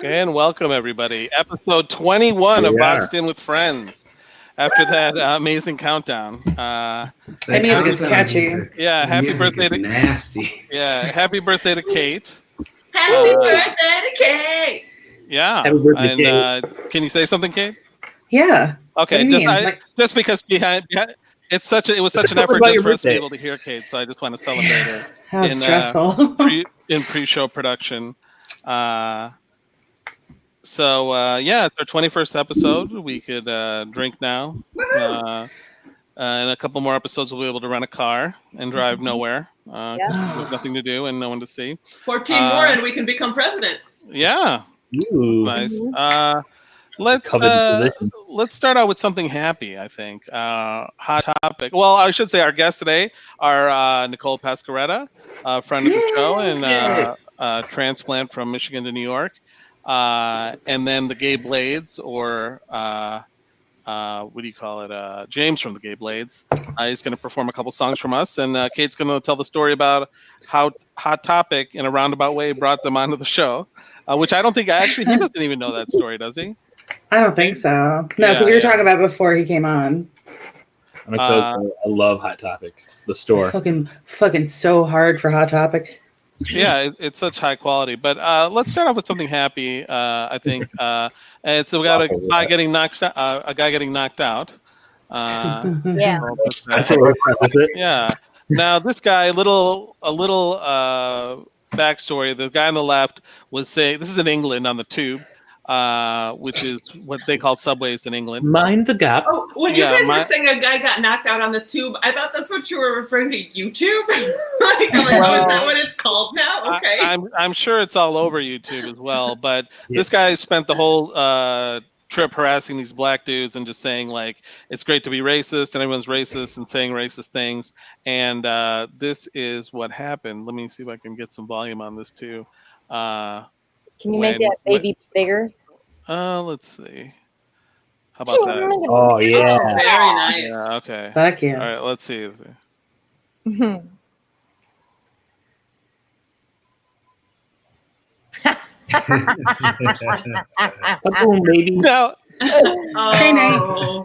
And welcome, everybody. Episode 21 of Boxed In with Friends. After that amazing countdown. That music is catchy. Yeah, happy birthday to nasty. Yeah, happy birthday to Kate. Happy birthday to Kate. Yeah. Happy birthday, and can you say something, Kate? Yeah. Okay, just because behind it was such an effort just for us to be able to hear Kate, so I just want to celebrate her. How stressful. In pre-show production. So it's our 21st episode. We could drink now. In a couple more episodes, we'll be able to rent a car and drive nowhere because we have nothing to do and no one to see. 14 more, and we can become president. Yeah, Ooh. nice. Let's start out with something happy. I think hot topic. Well, I should say our guests today are Nicole Pascaretta, a friend of the show and transplant from Michigan to New York. And then the Gay Blades, or what do you call it? James from the Gay Blades. He's going to perform a couple songs from us, and Kate's going to tell the story about how Hot Topic, in a roundabout way, brought them onto the show. Which I don't think he doesn't even know that story, does he? I don't think so. No, because we were talking about it before he came on. I'm excited. I love Hot Topic, the store. Fucking so hard for Hot Topic. Yeah, it's such high quality. But let's start off with something happy. I think we got a guy getting knocked out. Yeah. Yeah. Now this guy, a little backstory. The guy on the left was saying, this is in England on the tube, which is what they call subways in England. Mind the gap. Oh, when you guys were saying a guy got knocked out on the tube, I thought that's what you were referring to, YouTube. Is that what it's called now? Okay. I'm sure it's all over YouTube as well. But this guy spent the whole trip harassing these black dudes and just saying, like, it's great to be racist and everyone's racist and saying racist things. And this is what happened. Let me see if I can get some volume on this too. Can you make that baby bigger? Let's see. How about that? Oh, yeah. Oh, very nice. Yeah, okay. Fuck yeah. All right, let's see. Baby. No. Oh.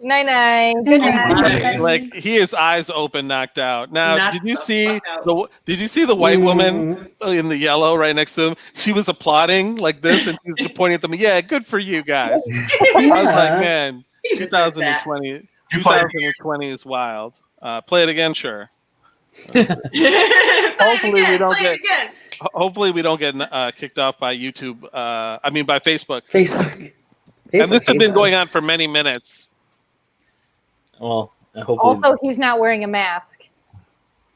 Night. Good night. Like his eyes open, knocked out. Now, did you see the white woman in the yellow right next to him? She was applauding like this, and she was pointing at them. Yeah, good for you guys. I was like, man, 2020 is wild. Play it again, sure. Hopefully we don't get kicked off by YouTube. By Facebook. Facebook. And this has been going on for many minutes. Well, hopefully. Also, he's not wearing a mask.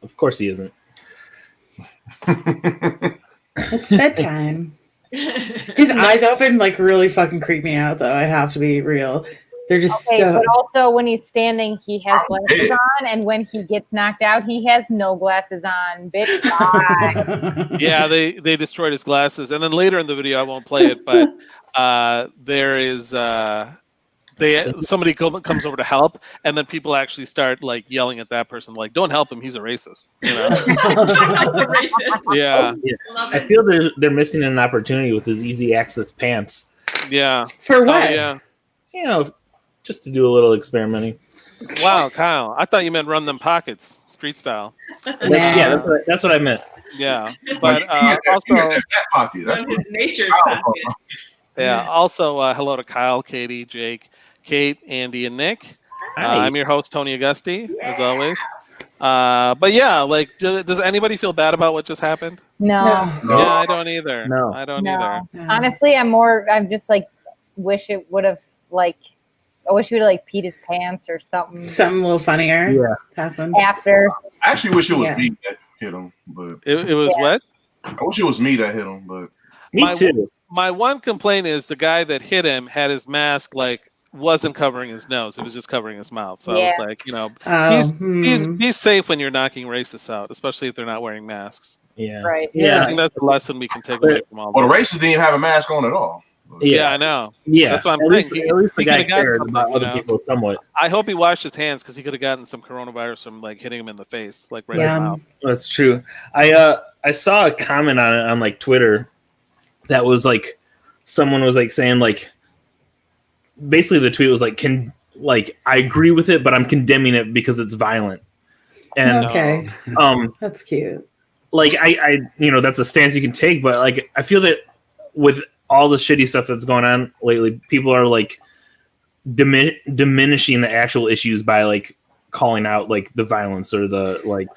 Of course he isn't. It's bedtime. His eyes open like really fucking creep me out, though. I have to be real. They're just so. But also, when he's standing, he has glasses on, and when he gets knocked out, he has no glasses on. Bitch, bye. Yeah, they destroyed his glasses, and then later in the video, I won't play it, but there is somebody comes over to help, and then people actually start like yelling at that person, like, "Don't help him, he's a racist." You know? Racist. Yeah. I feel they're missing an opportunity with his easy access pants. Yeah. For what? Yeah. You know, just to do a little experimenting. Wow, Kyle, I thought you meant run them pockets, street style. Yeah, that's what I meant. Yeah, but also that pocket. That's his nature's pocket. Yeah. Also, hello to Kyle, Katie, Jake, Kate, Andy, and Nick. I'm your host, Tony Augusti, as always. But yeah, like, does anybody feel bad about what just happened? No. Yeah, I don't either. No. I don't either. Honestly, I'm just like, wish it would have I wish he would have like peed his pants or something. Something a little funnier. Yeah. Happened. After. I actually wish it was me that hit him, but It was what? I wish it was me that hit him, but Me too. My one complaint is the guy that hit him had his mask wasn't covering his nose; it was just covering his mouth. So I was like, be safe when you're knocking racists out, especially if they're not wearing masks. Yeah. Right. Yeah. I think that's the lesson we can take away from all the this. racist didn't even have a mask on at all. Yeah, I know. Yeah, that's what I'm at saying. Least the he guy could have gotten cared something, about you other know? people somewhat. I hope he washed his hands because he could have gotten some coronavirus from like hitting him in the face, like right in the mouth. That's true. I saw a comment on it on like Twitter that was like someone was like saying like basically the tweet was like I agree with it, but I'm condemning it because it's violent. And okay, that's cute. Like I that's a stance you can take, but like I feel that with all the shitty stuff that's going on lately, people are like diminishing the actual issues by like calling out like the violence or the like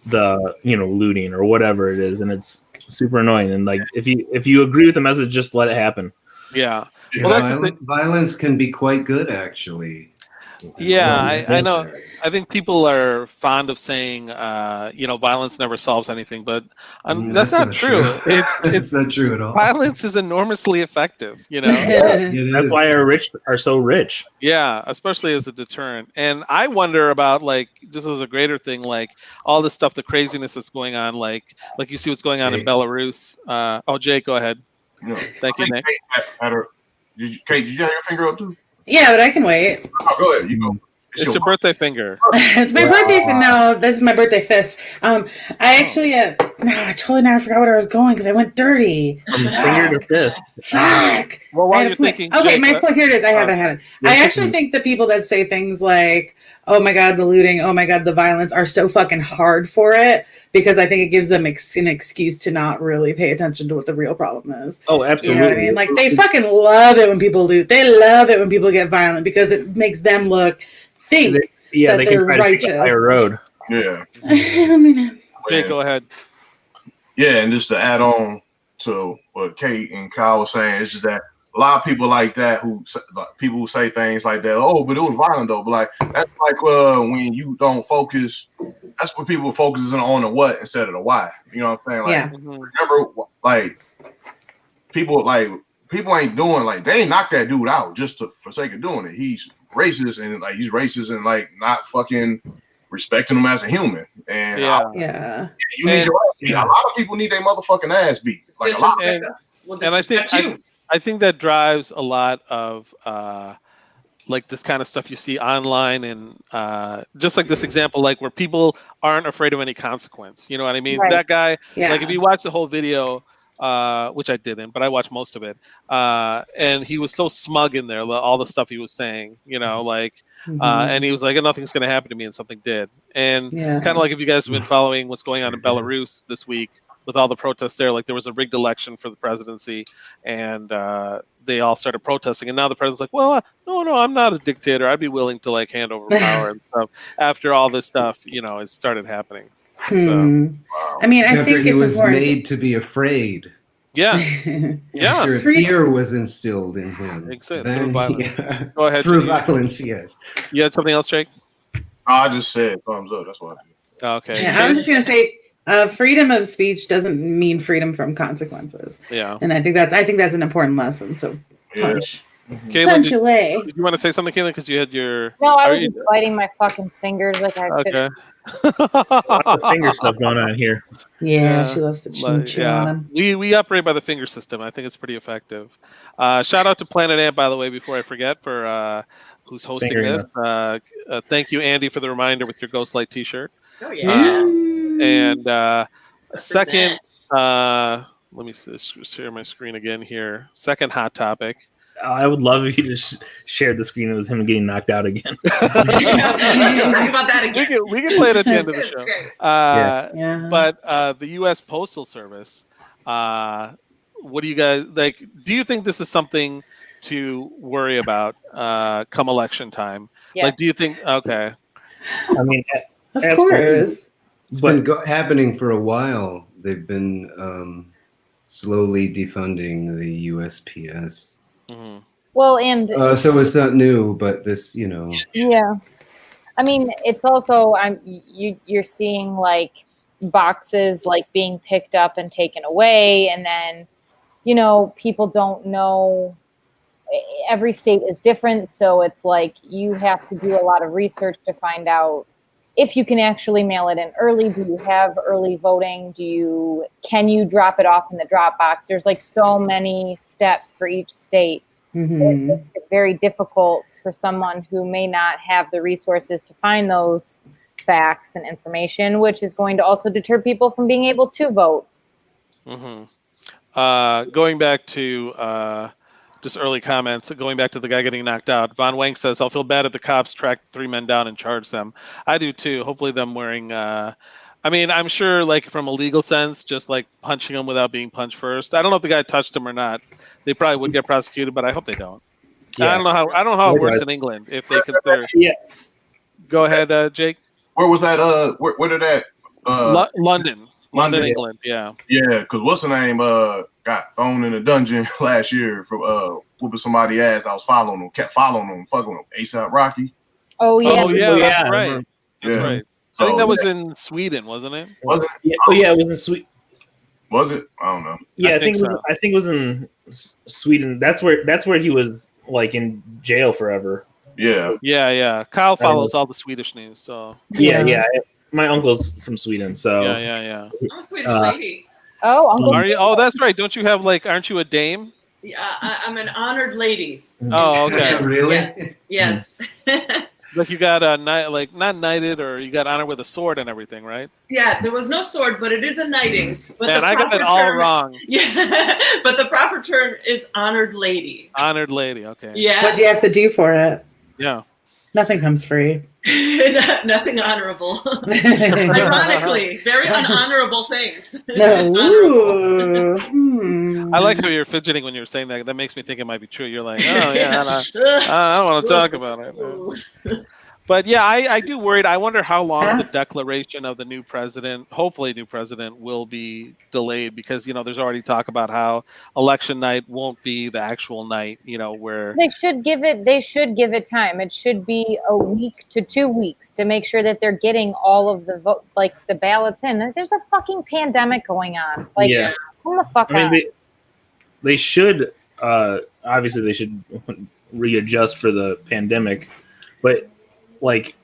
the looting or whatever it is, and it's super annoying. And like if you agree with the message, just let it happen. Yeah. Well, violence can be quite good, actually. Yeah, I know. I think people are fond of saying, violence never solves anything, but that's not true. It's not true at all. Violence is enormously effective, That's why our rich are so rich. Yeah, especially as a deterrent. And I wonder about like just as a greater thing, like all this stuff, the craziness that's going on, like you see what's going on in Belarus. Jake, go ahead. No. Thank you, Nick. Kate, did you have your finger up too? Yeah, but I can wait. Oh, go ahead. You go. It's your birthday finger. It's my birthday. No, this is my birthday fist. I actually, I totally never forgot where I was going because I went dirty. From finger to fist. Fuck. Well, while you're thinking, okay, Jake, my point here it is. I have it. I actually think the people that say things like, "Oh my god, the looting," "Oh my god, the violence," are so fucking hard for it because I think it gives them an excuse to not really pay attention to what the real problem is. Oh, absolutely. You know what I mean? Like they fucking love it when people loot. They love it when people get violent because it makes them think that they they're can righteous. take a higher road. Yeah. Jake, go ahead. Yeah, and just to add on to what Kate and Kyle were saying, it's just that a lot of people like that people who say things like that. Oh, but it was violent though. But like that's like when you don't focus. That's what people focus on the what instead of the why. You know what I'm saying? Like remember, like people ain't doing like they ain't knocked that dude out just for sake of doing it. He's racist and like he's racist and like not fucking respecting him as a human. And you need your ass beat. A lot of people need their motherfucking ass beat. Like a lot. And I think that drives a lot of like this kind of stuff you see online and just like this example, like where people aren't afraid of any consequence. You know what I mean? Right. That guy, like if you watch the whole video, which I didn't, but I watched most of it. And he was so smug in there, all the stuff he was saying, like, and he was like, nothing's going to happen to me, and something did. And kind of like if you guys have been following what's going on in Belarus this week with all the protests there, like there was a rigged election for the presidency, and they all started protesting. And now the president's like, well, no, I'm not a dictator. I'd be willing to like hand over power and stuff after all this stuff, it started happening. So, I mean, I think he it's was important. made to be afraid. Yeah. After fear was instilled in him. Exactly. Through violence. Go ahead. Through violence, yes. You had something else, Jake? I just said thumbs up. That's what I did. Okay. Yeah, I was just gonna say, freedom of speech doesn't mean freedom from consequences. Yeah. And I think that's an important lesson. So punch. Caitlin, punch away. Did you want to say something, Caitlin? Because you had your. No, I was just biting my fucking fingers like I could. Okay. Lots of finger stuff going on here. Yeah, she loves to chew on him. We operate by the finger system. I think it's pretty effective. Shout out to Planet Ant, by the way, before I forget, for who's hosting this. Thank you, Andy, for the reminder with your Ghostlight T-shirt. Oh yeah. And second, let me share my screen again here. Second hot topic. I would love if you just shared the screen. It was him getting knocked out again. Let's just talk about that again. We can play it at the end of the show. Great. But the U.S. Postal Service, what do you guys like? Do you think this is something to worry about come election time? Yes. Like, do you think? Okay. I mean, of course, it's been happening for a while. They've been slowly defunding the USPS. Mm-hmm. Well, and so it's not new, but this, Yeah, I mean, it's also you're seeing like boxes like being picked up and taken away, and then people don't know. Every state is different, so it's like you have to do a lot of research to find out if you can actually mail it in early. Do you have early voting? Can you drop it off in the drop box? There's like so many steps for each state. Mm-hmm. It's very difficult for someone who may not have the resources to find those facts and information, which is going to also deter people from being able to vote. Going back to just early comments, going back to the guy getting knocked out, Von Wank says, I'll feel bad if the cops track the 3 men down and charge them. I do too. Hopefully them wearing, I mean, I'm sure like from a legal sense, just like punching him without being punched first. I don't know if the guy touched him or not. They probably would get prosecuted, but I hope they don't. Yeah. I don't know how it works in England if they consider. Yeah. Go ahead, Jake. Where was that? Where did that? London, England. Yeah. Yeah, because what's the name? Got thrown in a dungeon last year for whooping somebody ass. I was following him, kept following him, fucking with A$AP Rocky. Oh yeah. That's right. That's right. So, I think that was in Sweden, wasn't it? Was it? Yeah. Oh yeah, it was in Sweden. Was it? I don't know. Yeah, I think it was in Sweden. That's where he was like in jail forever. Yeah. Kyle follows all the Swedish news, so yeah. My uncle's from Sweden, so yeah. I'm a Swedish lady. Oh, Uncle. Are you? Oh, that's right. Don't you have like? Aren't you a dame? Yeah, I'm an honored lady. Oh, okay. Really? Yes. Like you got like not knighted, or you got honored with a sword and everything, right? Yeah, there was no sword, but it is a knighting. But Man, I got it all wrong. Yeah, but the proper term is honored lady. Honored lady. Okay. Yeah. What do you have to do for it? Yeah. Nothing comes free. Nothing honorable. Ironically, very unhonorable things. No. I like how you're fidgeting when you're saying that. That makes me think it might be true. You're like, oh yeah, I don't want to talk about it. But yeah, I do worried. I wonder how long the declaration of the new president, hopefully new president, will be delayed, because there's already talk about how election night won't be the actual night. Where they should give it time. It should be a week to 2 weeks to make sure that they're getting all of the vote, like the ballots in. There's a fucking pandemic going on. Like, come the fuck out. They should obviously they should readjust for the pandemic, but like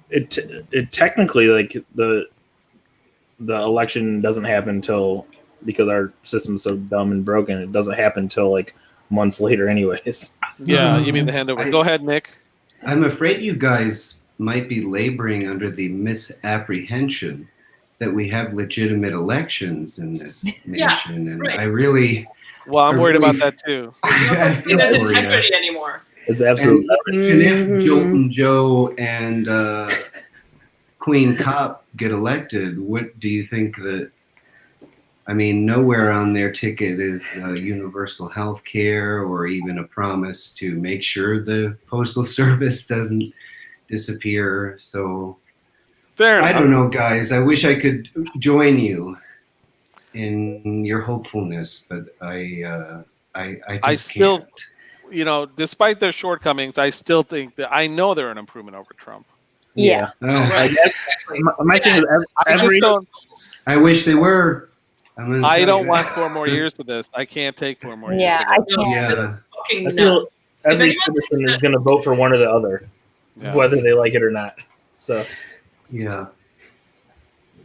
it technically, like the election doesn't happen until, because our system's so dumb and broken, it doesn't happen until like months later anyways. Yeah, you mean the handover. Go ahead, Nick. I'm afraid you guys might be laboring under the misapprehension that we have legitimate elections in this nation, and right. I really... Well, I'm worried about that too. He doesn't integrity anymore. It's absolutely. And if Jolton Joe and Queen Cop get elected, what do you think that? I mean, nowhere on their ticket is universal health care or even a promise to make sure the Postal Service doesn't disappear. So, fair enough. I don't know, guys. I wish I could join you in your hopefulness, but I just still can't. Despite their shortcomings, I still think that I know they're an improvement over Trump. Yeah. Right. My thing is, I wish they were. I don't want 4 more years to this. I can't take 4 more years. Yeah, I can't. Yeah. I feel every citizen is going to vote for one or the other, whether they like it or not. So, yeah,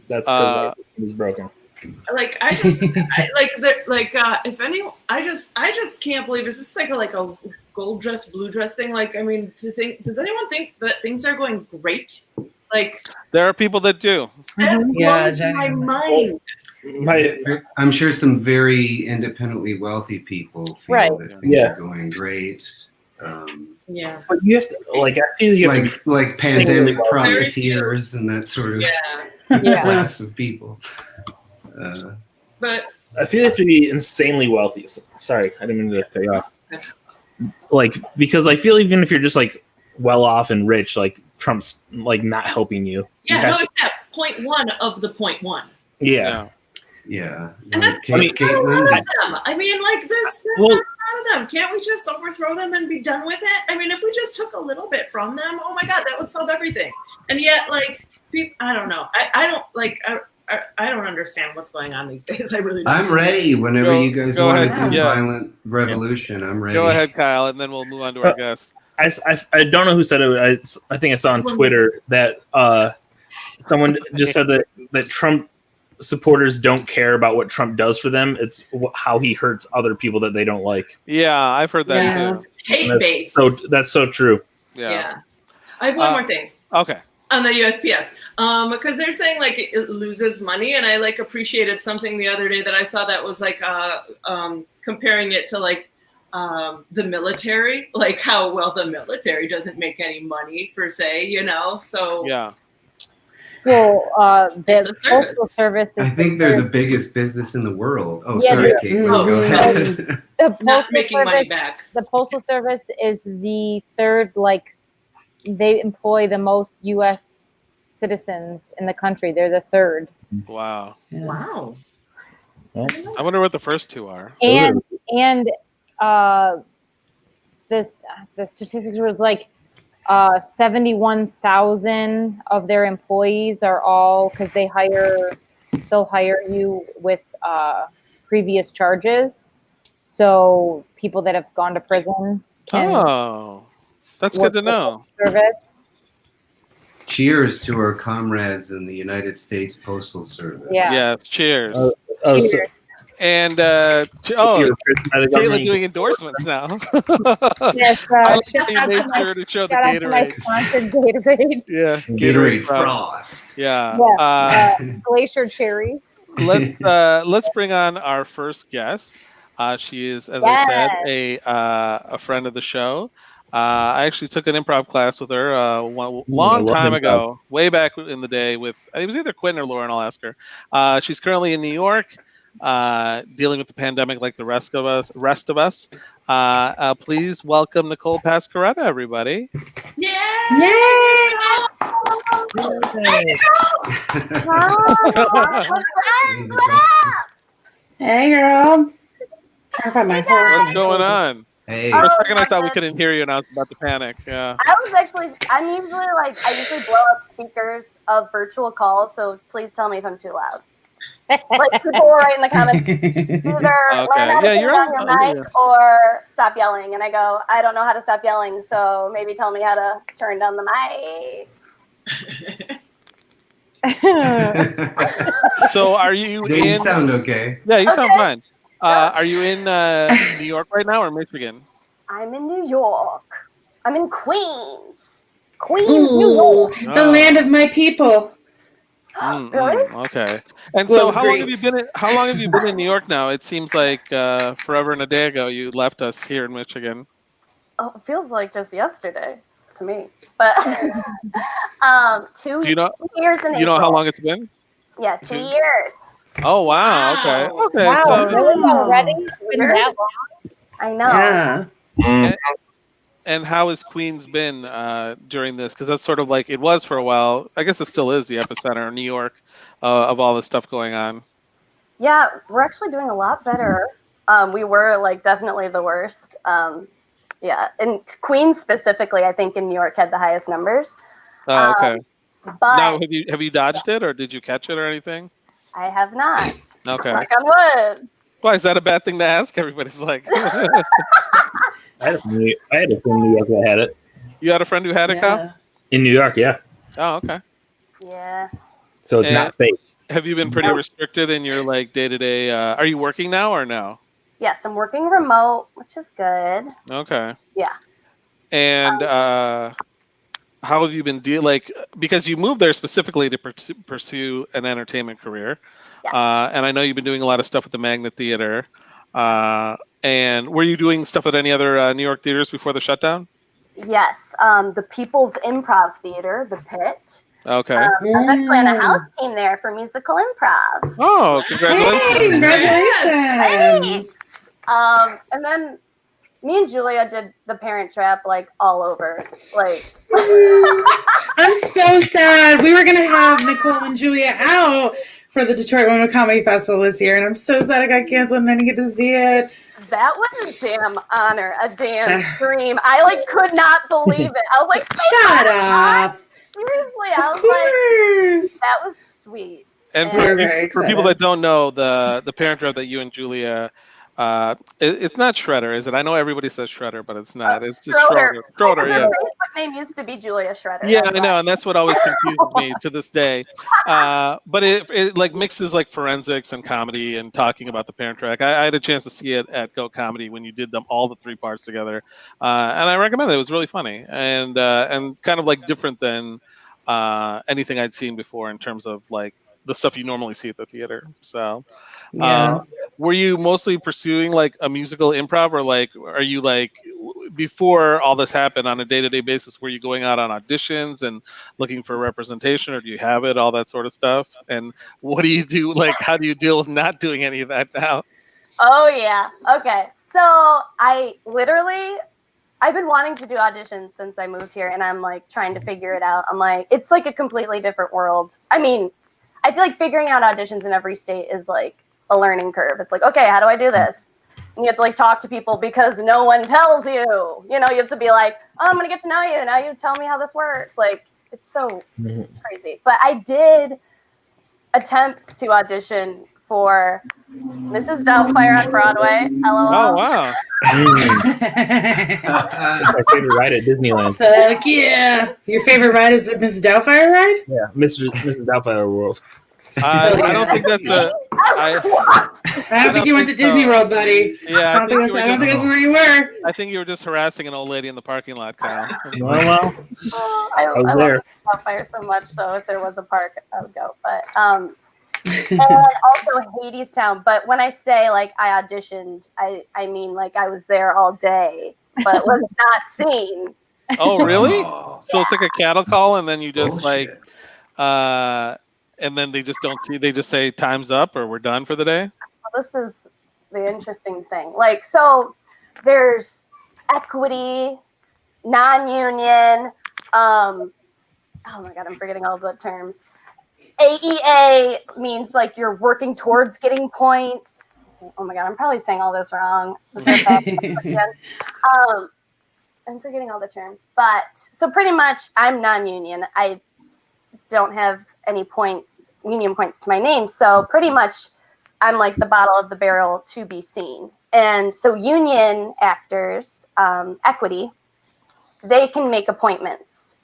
that's because the system is broken. Like if anyone, I just can't believe this is like a gold dress, blue dress thing. Like, I mean, does anyone think that things are going great? Like, there are people that do. That blows my mind. I'm sure some very independently wealthy people feel that things are going great. Yeah, but you have to I feel you have like pandemic profiteers and that sort of class of people. But I feel you have to be insanely wealthy. Sorry, I didn't mean to cut you off. Because I feel even if you're just like well off and rich, like Trump's like not helping you. Yeah, it's that 0.1 of the 0.1. Yeah. Yeah. And that's a lot of them. I mean, like there's not a lot of them. Can't we just overthrow them and be done with it? I mean, if we just took a little bit from them, oh my God, that would solve everything. And yet, like, people, I don't know. I don't understand what's going on these days. I really don't. I'm ready whenever you guys want to do violent revolution. I'm ready. Go ahead, Kyle, and then we'll move on to our guest. I don't know who said it. I think I saw on Twitter that someone just said that Trump supporters don't care about what Trump does for them. It's how he hurts other people that they don't like. Yeah, I've heard that too. Hate base. So that's so true. Yeah. I have one more thing. Okay. On the USPS, because they're saying like it loses money, and I like appreciated something the other day that I saw that was like comparing it to like the military, like how well the military doesn't make any money per se, you know. So yeah. Well, the postal service is I think they're the biggest business in the world. Oh, Yeah, sorry, the- Kate. Go ahead. the not postal making money service- back. The postal service is the third, like, they employ the most U.S. citizens in the country. They're the third. Wow. Wow. I wonder what the first two are. And the statistics was like 71,000 of their employees are all, because they'll hire you with previous charges. So people that have gone to prison can that's good to know. Service. Cheers to our comrades in the United States Postal Service. Yeah. Yes. Cheers. Cheers. And Caitlin doing endorsements now. Yes, I like shout how you out made to sure to show the shout out to my Gatorade. sponsored Gatorade. Yeah, Gatorade Frost. Yeah. Glacier Cherry. Let's bring on our first guest. She is, as I said, a friend of the show. I actually took an improv class with her long time ago, way back in the day. With it was either Quinn or Lauren. I'll ask her. She's currently in New York, dealing with the pandemic like the rest of us. Please welcome Nicole Pascaretta, everybody. Hey, girl. Trying to find my What's going on? Hey. For a second, I thought we couldn't hear you, and I was about to panic. Yeah. I usually blow up speakers of virtual calls, so please tell me if I'm too loud. Like people will write in the comments, either learn how to turn on your mic or stop yelling. And I go, I don't know how to stop yelling, so maybe tell me how to turn down the mic. So are you Yeah, you sound okay. Yeah, you sound fine. Are you in New York right now or Michigan? I'm in New York. I'm in Queens. New York. The land of my people. Really? Okay. And so how long have you been in New York now? It seems like forever and a day ago you left us here in Michigan. Oh, it feels like just yesterday to me. But 2 years in You know how long it's been? Yeah, 2 years. Oh wow. Okay. Wow, So really already? It's been that long? I know. Yeah. and how has Queens been during this? Because that's sort of like it was for a while. I guess it still is the epicenter of New York of all this stuff going on. Yeah, we're actually doing a lot better. We were like definitely the worst. Yeah, and Queens specifically, I think in New York had the highest numbers. Oh, okay. But Now, have you dodged it, or did you catch it, or anything? I have not. Okay. Knock on wood. Why is that a bad thing to ask? Everybody's like, I had a friend in New York that had it. You had a friend who had it, Kyle? In New York, yeah. Oh, okay. Yeah. So it's not fake. Have you been pretty restricted in your like day-to-day? Are you working now or no? Yes, I'm working remote, which is good. Okay. Yeah. And how have you been because you moved there specifically to pursue an entertainment career. Yeah. And I know you've been doing a lot of stuff with the Magnet Theater. And were you doing stuff at any other New York theaters before the shutdown? Yes, the People's Improv Theater, the Pit. Okay. I was actually on a house team there for musical improv. Oh, congratulations. Hey, congratulations. Thanks. And then me and Julia did The Parent Trap like all over. Like I'm so sad. We were gonna have Nicole and Julia out for the Detroit Women Comedy Festival this year, and I'm so sad it got canceled and I didn't get to see it. that was a damn honor, a damn dream. I like could not believe it. I was like, Shut up. seriously, I Of was like, course. that was sweet. And We're very for people excited. that don't know, the Parent Trap that you and Julia, it's not Shredder, is it? I know everybody says Shredder, but it's not. It's just Schroeder. Schroeder, yeah. Facebook name used to be Julia Shredder. Yeah, I know, and that's what always confuses me to this day. But it like mixes like forensics and comedy and talking about the Parent Track. I had a chance to see it at Go Comedy when you did them all the 3 parts together, and I recommend it. It was really funny and kind of like different than anything I'd seen before in terms of like the stuff you normally see at the theater. So. Yeah. Were you mostly pursuing like a musical improv, or like are you like before all this happened on a day-to-day basis? Were you going out on auditions and looking for representation, or do you have it, all that sort of stuff? And what do you do? Like, how do you deal with not doing any of that now? Oh yeah. Okay. So I've been wanting to do auditions since I moved here, and I'm like trying to figure it out. I'm like, it's like a completely different world. I mean, I feel like figuring out auditions in every state is like a learning curve. It's like, okay, how do I do this? And you have to like talk to people because no one tells you. You know, you have to be like, oh, I'm gonna get to know you. Now you tell me how this works. Like, it's so crazy. But I did attempt to audition for Mrs. Doubtfire on Broadway. LOL. Oh wow! That's my favorite ride at Disneyland. Fuck yeah! Your favorite ride is the Mrs. Doubtfire ride? Yeah, Mrs. Doubtfire World. I don't think that's the. I don't think you went to Disney World, buddy. Yeah, I don't think that's where you were. I think you were just harassing an old lady in the parking lot, Kyle. Well, I was love there. Doubtfire so much. So if there was a park, I would go. But and also Hadestown. But when I say like I auditioned, I mean like I was there all day, but was not seen. Oh really? So it's like a cattle call, and then you just like, and then they just don't see. They just say time's up, or we're done for the day. Well, this is the interesting thing. Like, so there's equity, non-union. Oh my god, I'm forgetting all the terms. AEA means like you're working towards getting points. Oh my god, I'm probably saying all this wrong. I'm forgetting all the terms, but so pretty much I'm non-union. I don't have any points, union points to my name. So pretty much I'm like the bottom of the barrel to be seen. And so union actors, equity, they can make appointments.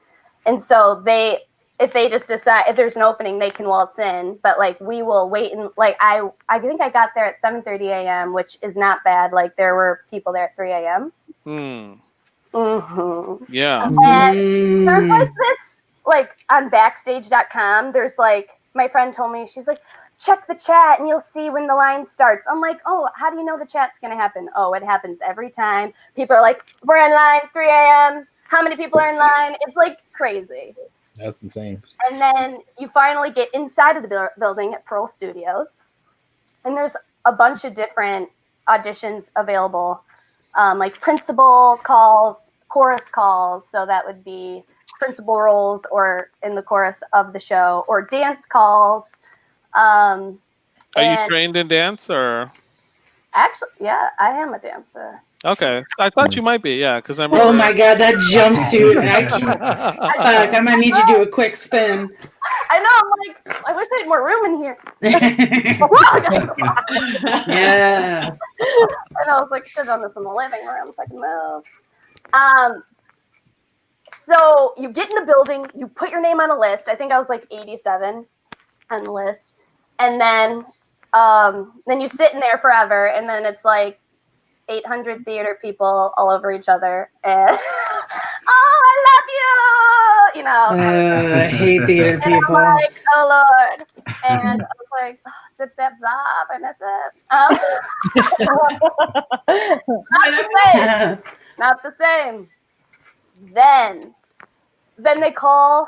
And so if they just decide, if there's an opening, they can waltz in, but like we will wait. And like, I think I got there at 7:30 a.m., which is not bad. Like there were people there at 3 a.m. Yeah. And there's like this, like on backstage.com, there's like, my friend told me, she's like, check the chat and you'll see when the line starts. I'm like, oh, how do you know the chat's going to happen? Oh, it happens every time. People are like, we're in line, 3 a.m. How many people are in line? It's like crazy. That's insane. And then you finally get inside of the building at Pearl Studios. And there's a bunch of different auditions available, like principal calls, chorus calls. So that would be principal roles or in the chorus of the show, or dance calls. Are you trained in dance, or? Actually, yeah, I am a dancer. Okay, I thought you might be, yeah, because I'm. Oh my god, that jumpsuit! I might need you to do a quick spin. I know. I'm like, I wish I had more room in here. Yeah. And I was like, should have done this in the living room so I can move. So you get in the building, you put your name on a list. I think I was like 87 on the list, and then you sit in there forever, and then it's like 800 theater people all over each other, and oh, I love you, you know. I hate theater and people. I'm like, oh Lord, and I was like, oh, zip zap zop, I miss it. Not the same. Not the same. Then they call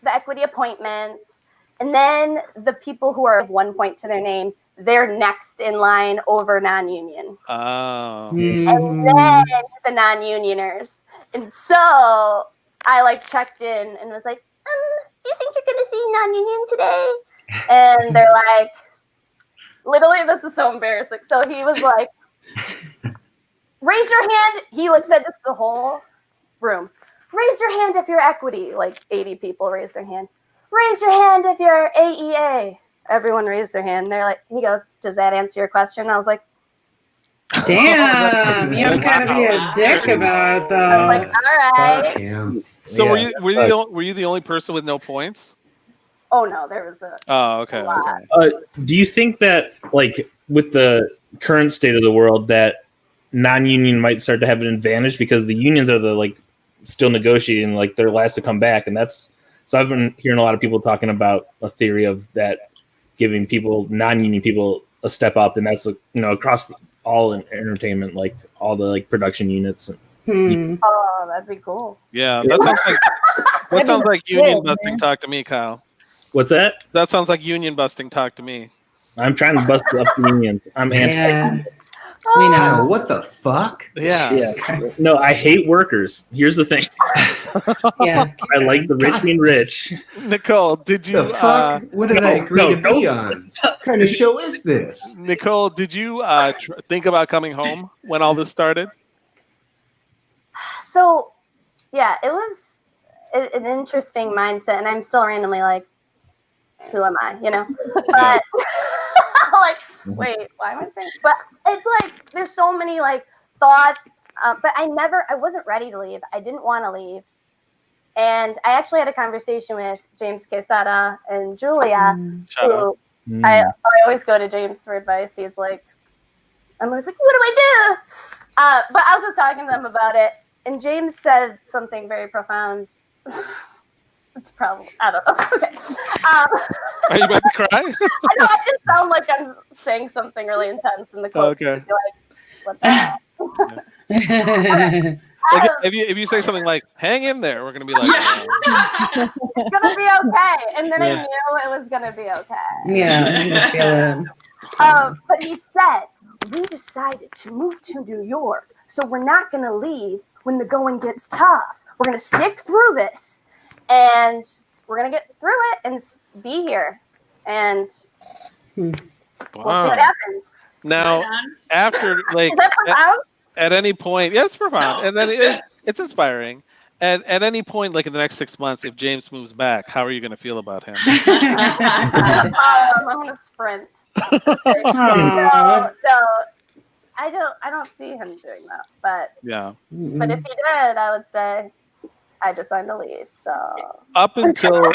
the equity appointments, and then the people who are 1 point to their name, they're next in line over non-union. Oh. And then the non-unioners. And so I like checked in and was like, do you think you're going to see non-union today? And they're like, literally, this is so embarrassing. So he was like, raise your hand. He like said this to the whole room. Raise your hand if you're equity. Like 80 people raised their hand. Raise your hand if you're AEA. Everyone raised their hand. They're like, he goes, does that answer your question? I was like, Damn, you don't gotta be a dick about it, though. Like, all right. Fuck him. So Yeah, were you the only person with no points? Oh no, there was a. Oh, okay, A lot. okay. Do you think that, like, with the current state of the world, that non-union might start to have an advantage because the unions are the like still negotiating, like they're last to come back, and that's so I've been hearing a lot of people talking about a theory of that giving people non-union people a step up, and that's across all in entertainment, like all the like production units. Oh, that'd be cool. Yeah, that sounds like union busting talk to me, Kyle. What's that? That sounds like union busting talk to me. I'm trying to bust up the unions. I'm anti. Yeah. We Kyle, know. what the fuck? Yeah. No, I hate workers. Here's the thing. Yeah. I like the rich being rich. Nicole, did you? The fuck? What did I agree to be on? What kind of show is this? Nicole, did you think about coming home when all this started? So, yeah, it was an interesting mindset, and I'm still randomly like, who am I? But like, wait, why am I saying? But it's like there's so many like thoughts, but I wasn't ready to leave. I didn't want to leave, and I actually had a conversation with James Quesada and Julia, who I always go to James for advice. He's like, I'm always like, what do I do? But I was just talking to them about it, and James said something very profound. It's probably, I don't know. Okay. Are you about to cry? I know, I just sound like I'm saying something really intense in the quotes. Okay. Like, what the heck? Like, if you say something like "hang in there," we're gonna be like, it's gonna be okay. And then I knew it was gonna be okay. Yeah, you just feel it. But he said, we decided to move to New York, so we're not gonna leave when the going gets tough. We're gonna stick through this, and we're gonna get through it and be here. And we'll see what happens. Now, after like. Is that profound? At any point, yeah, it's profound, and then it's inspiring. And at any point, like in the next 6 months, if James moves back, how are you going to feel about him? I'm going to sprint. No, I don't see him doing that. But yeah, but if he did, I would say I just signed a lease. So up until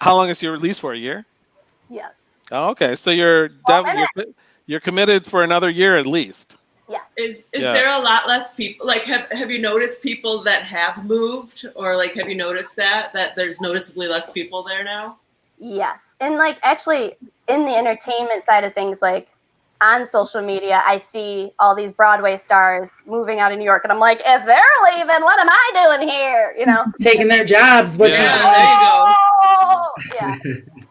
how long is your lease for? A year? Yes. Oh, okay, so you're committed for another year at least. Yeah. Is there a lot less people? Like, have you noticed people that have moved, or like have you noticed that there's noticeably less people there now? Yes, and like actually in the entertainment side of things, like on social media, I see all these Broadway stars moving out of New York, and I'm like, if they're leaving, what am I doing here? Taking their jobs. There you go. Yeah,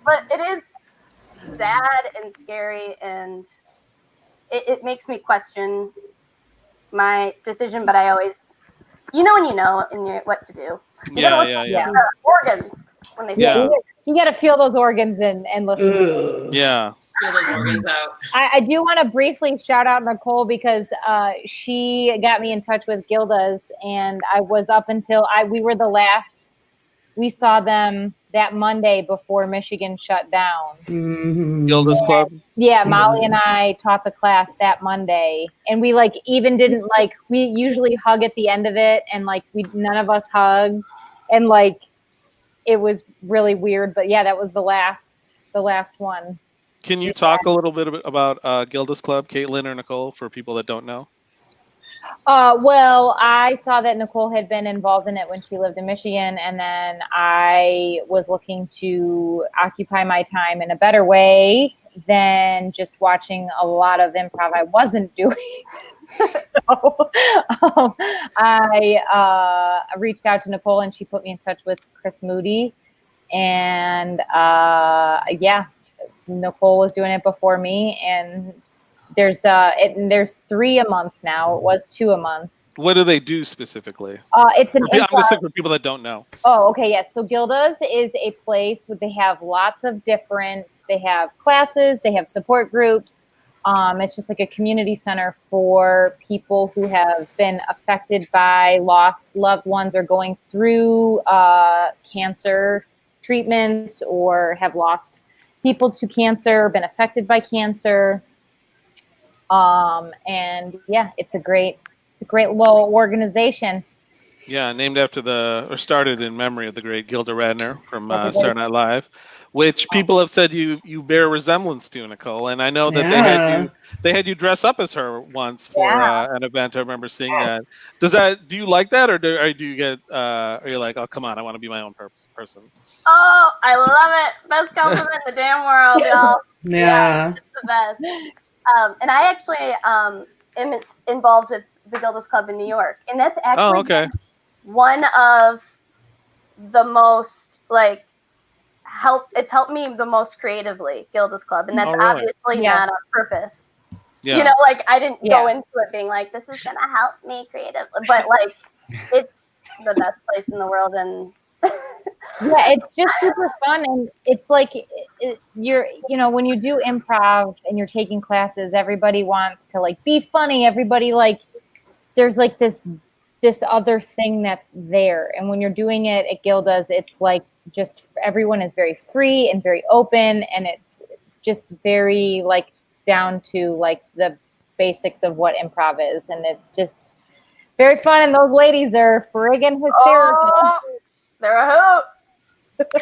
but it is sad and scary, and it makes me question my decision. But I always, when you know what to do. Yeah. Organs when they say you got to feel those organs and listen. Yeah. Feel those organs out. I do want to briefly shout out Nicole because she got me in touch with Gildas, and I was up until we were the last. We saw them that Monday before Michigan shut down. Gildas Club. Yeah, Molly and I taught the class that Monday, and we even didn't we usually hug at the end of it, and none of us hugged, and it was really weird. But yeah, that was the last one. Can you talk a little bit about Gildas Club, Caitlin or Nicole, for people that don't know? Well, I saw that Nicole had been involved in it when she lived in Michigan, and then I was looking to occupy my time in a better way than just watching a lot of improv I wasn't doing. I reached out to Nicole, and she put me in touch with Chris Moody, and Nicole was doing it before me, and there's 3 a month now. It was 2 a month. What do they do specifically? It's an I'm just saying for people that don't know. Oh, okay, yes. So Gildas is a place where they have lots of they have classes, they have support groups. It's just like a community center for people who have been affected by lost loved ones or going through cancer treatments, or have lost people to cancer, been affected by cancer. And yeah, it's a great little organization. Yeah, named after started in memory of the great Gilda Radner from Saturday Night Live, which people have said you bear resemblance to, Nicole. And I know that they had you dress up as her once for an event. I remember seeing that. Do you like that, or do you get are you like, oh come on, I want to be my own person? Oh, I love it. Best compliment in the damn world, y'all. Yeah. It's the best. And I actually am involved with the Gildas Club in New York, and that's actually one of the most it's helped me the most creatively, Gildas Club, and that's obviously not on purpose. Yeah. You know, like I didn't go into it being like, this is gonna help me creatively, but like it's the best place in the world, and yeah, it's just super fun, and it's like you're, you know, when you do improv and you're taking classes, everybody wants to like be funny. Everybody like there's like this other thing that's there, and when you're doing it at Gildas, it's like just everyone is very free and very open, and it's just very like down to like the basics of what improv is, and it's just very fun. And those ladies are friggin' hysterical. Oh, they're a hoot.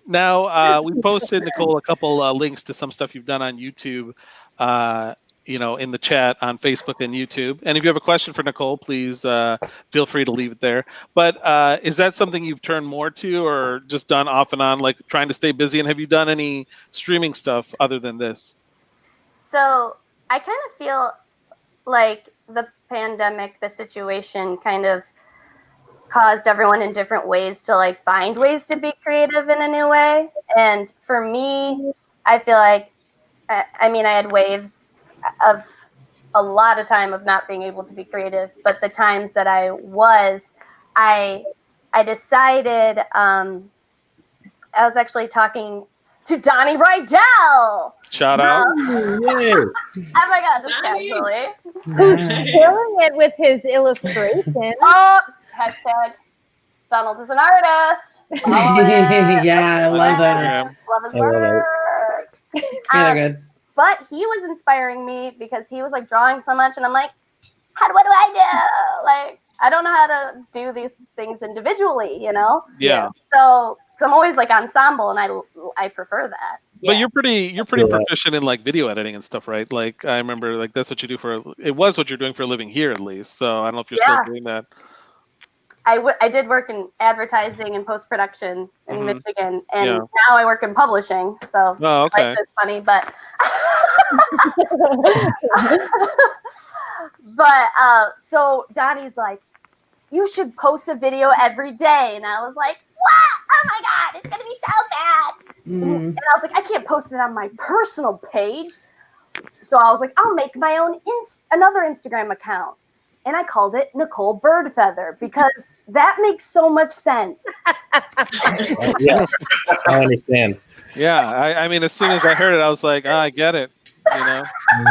Now, we posted, Nicole, a couple links to some stuff you've done on YouTube, you know, in the chat on Facebook and YouTube. And if you have a question for Nicole, please feel free to leave it there. But is that something you've turned more to, or just done off and on, like trying to stay busy? And have you done any streaming stuff other than this? So I kind of feel like the pandemic, the situation kind of caused everyone in different ways to like find ways to be creative in a new way. And for me, I feel like, I mean, I had waves of a lot of time of not being able to be creative, but the times that I was, I decided, I was actually talking to Donnie Rydell. Shout out. Oh my God, just casually. Who's killing it with his illustration. Oh, hashtag Donald is an artist. Yeah, I love that. Love his work. Yeah, they're good. But he was inspiring me because he was like drawing so much, and I'm like, what do I do? Like, I don't know how to do these things individually, you know? Yeah. So I'm always like ensemble, and I prefer that. But you're pretty proficient in like video editing and stuff, right? Like I remember, like that's what you do it was what you're doing for a living here, at least. So I don't know if you're still doing that. I did work in advertising and post-production in Michigan, and now I work in publishing. So life is funny, but so Donnie's like, you should post a video every day, and I was like, what? Oh my God, it's gonna be so bad. And I was like, I can't post it on my personal page. So I was like, I'll make my own another Instagram account. And I called it Nicole Birdfeather because that makes so much sense. Yeah, I understand. Yeah, I mean, as soon as I heard it, I was like, I get it. You know,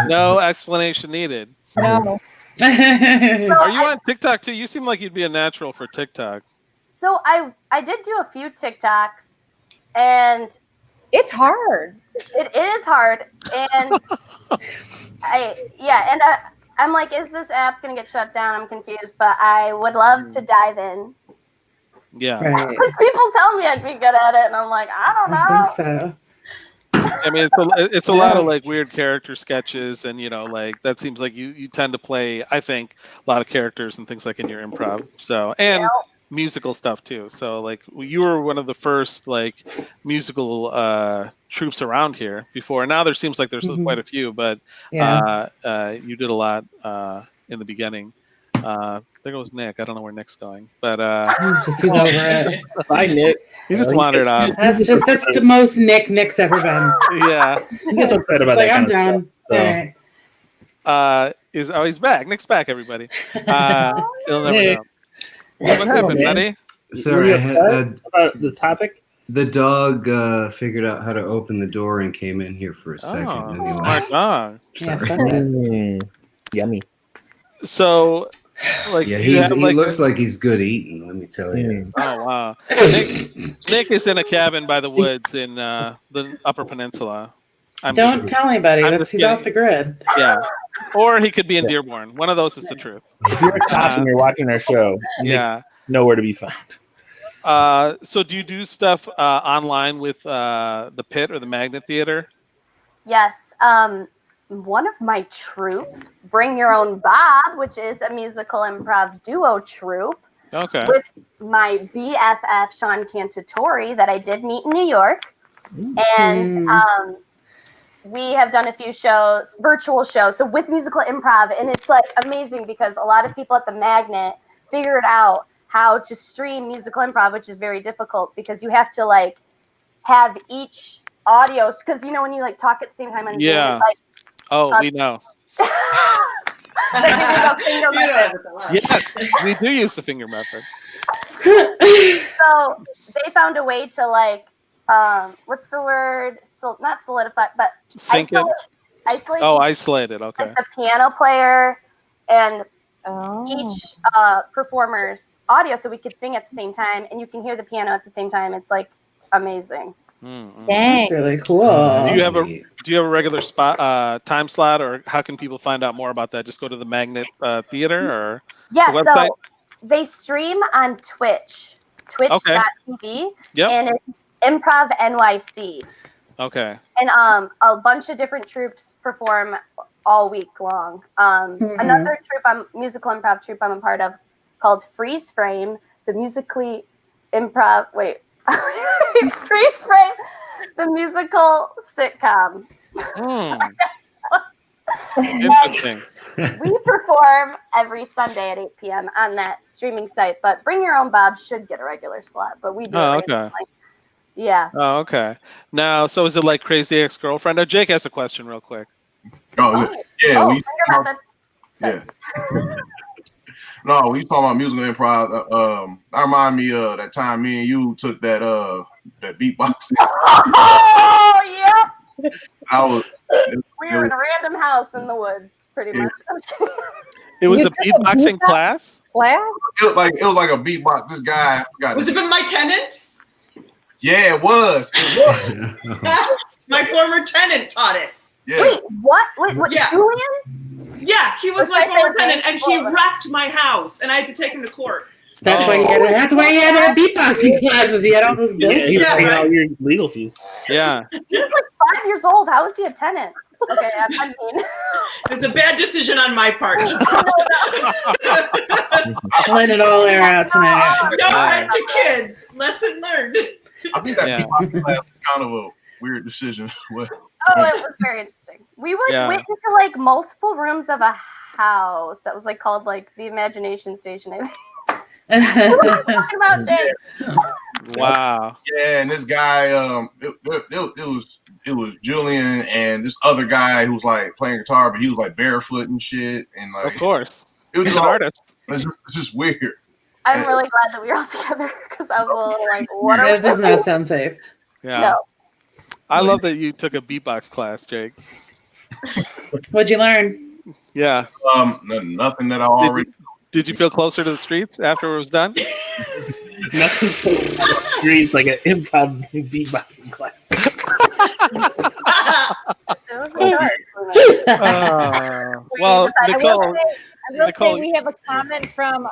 no explanation needed. No. Are you on TikTok too? You seem like you'd be a natural for TikTok. So I did do a few TikToks, and it's hard. It is hard, and I'm like, is this app gonna get shut down? I'm confused, but I would love to dive in. Yeah, because people tell me I'd be good at it, and I'm like, I don't know. I think so. I mean, it's a lot of like weird character sketches, and you know, like that seems like you tend to play, I think, a lot of characters and things like in your improv. So and musical stuff too. So like you were one of the first like musical troops around here before. Now there seems like there's quite a few, but you did a lot in the beginning. There goes Nick. I don't know where Nick's going, but he's over it. Bye, Nick. He just wandered off. That's the most Nick's ever been. Yeah, he gets upset about that. I'm down. So. All right. He's back. Nick's back, everybody. He'll never know. What happened, buddy? Sorry, I had about the topic. The dog figured out how to open the door and came in here for a second. Anyway. Smart dog. Yummy. So, like, he looks like he's good eating. Let me tell you. Oh wow, Nick is in a cabin by the woods in the Upper Peninsula. Don't tell anybody. He's off the grid. Yeah. Or he could be in Dearborn. One of those is the truth. If you're a cop and you're watching our show, yeah, nowhere to be found. So do you do stuff online with the Pit or the Magnet Theater? Yes. One of my troupes, Bring Your Own Bob, which is a musical improv duo troupe. Okay. With my BFF Sean Cantatori that I did meet in New York, and we have done a few shows, virtual shows, so with musical improv, and it's like amazing because a lot of people at the Magnet figured out how to stream musical improv, which is very difficult because you have to like have each audio, because you know when you like talk at the same time on Zoom, it's like, we know. Yes, we do use the finger method. So they found a way to like, what's the word? So not solidify, but isolate. Isolated. Okay. Like the piano player and each performer's audio, so we could sing at the same time, and you can hear the piano at the same time. It's like amazing. Dang. That's really cool. Do you have a regular time slot, or how can people find out more about that? Just go to the Magnet Theater or the website? So they stream on Twitch, twitch.tv, and it's Improv NYC. Okay. And a bunch of different troupes perform all week long. Another musical improv troupe I'm a part of called Freeze Frame, the musically improv. Freeze Frame, the musical sitcom. Interesting. We perform every Sunday at 8 p.m. on that streaming site, but Bring Your Own Bob should get a regular slot, but we do. Yeah. Oh, okay. Now, so is it like Crazy Ex-Girlfriend? Oh, Jake has a question real quick. Yeah. No, we talking about musical improv. That remind me of that time me and you took that beatboxing. Oh, yep. We were in a random house in the woods, pretty much. It was a beatboxing class? It was like a beatbox. This guy, I forgot. Was it My Tenant? Yeah, it was. My former tenant taught it. Yeah. Wait, what? Yeah. Julian? Yeah, he was my former tenant, and he wrecked my house, and I had to take him to court. That's why he had to have beatboxing classes. He had all those bills. He was paying all your legal fees. Yeah. He was like 5 years old. How was he a tenant? Okay, I mean, it's a bad decision on my part. Let it all air out tonight. Don't rent to kids. Lesson learned. I think that beatboxing class was kind of a weird decision. Oh, it was very interesting. We went into like multiple rooms of a house that was like called like the Imagination Station, I think. What are you talking about, Jake? Wow. Yeah, and this guy, it was Julian and this other guy who was like playing guitar, but he was like barefoot and shit, and like of course, it was an artist. It's just weird. I'm really glad that we were all together because I was a little like, what are That does not sound safe. Yeah. No. I love that you took a beatbox class, Jake. What'd you learn? Yeah. Nothing that I already. Did you feel closer to the streets after it was done? Nothing closer to the streets like an improv beatboxing class. Well, Nicole. I will say we have a comment from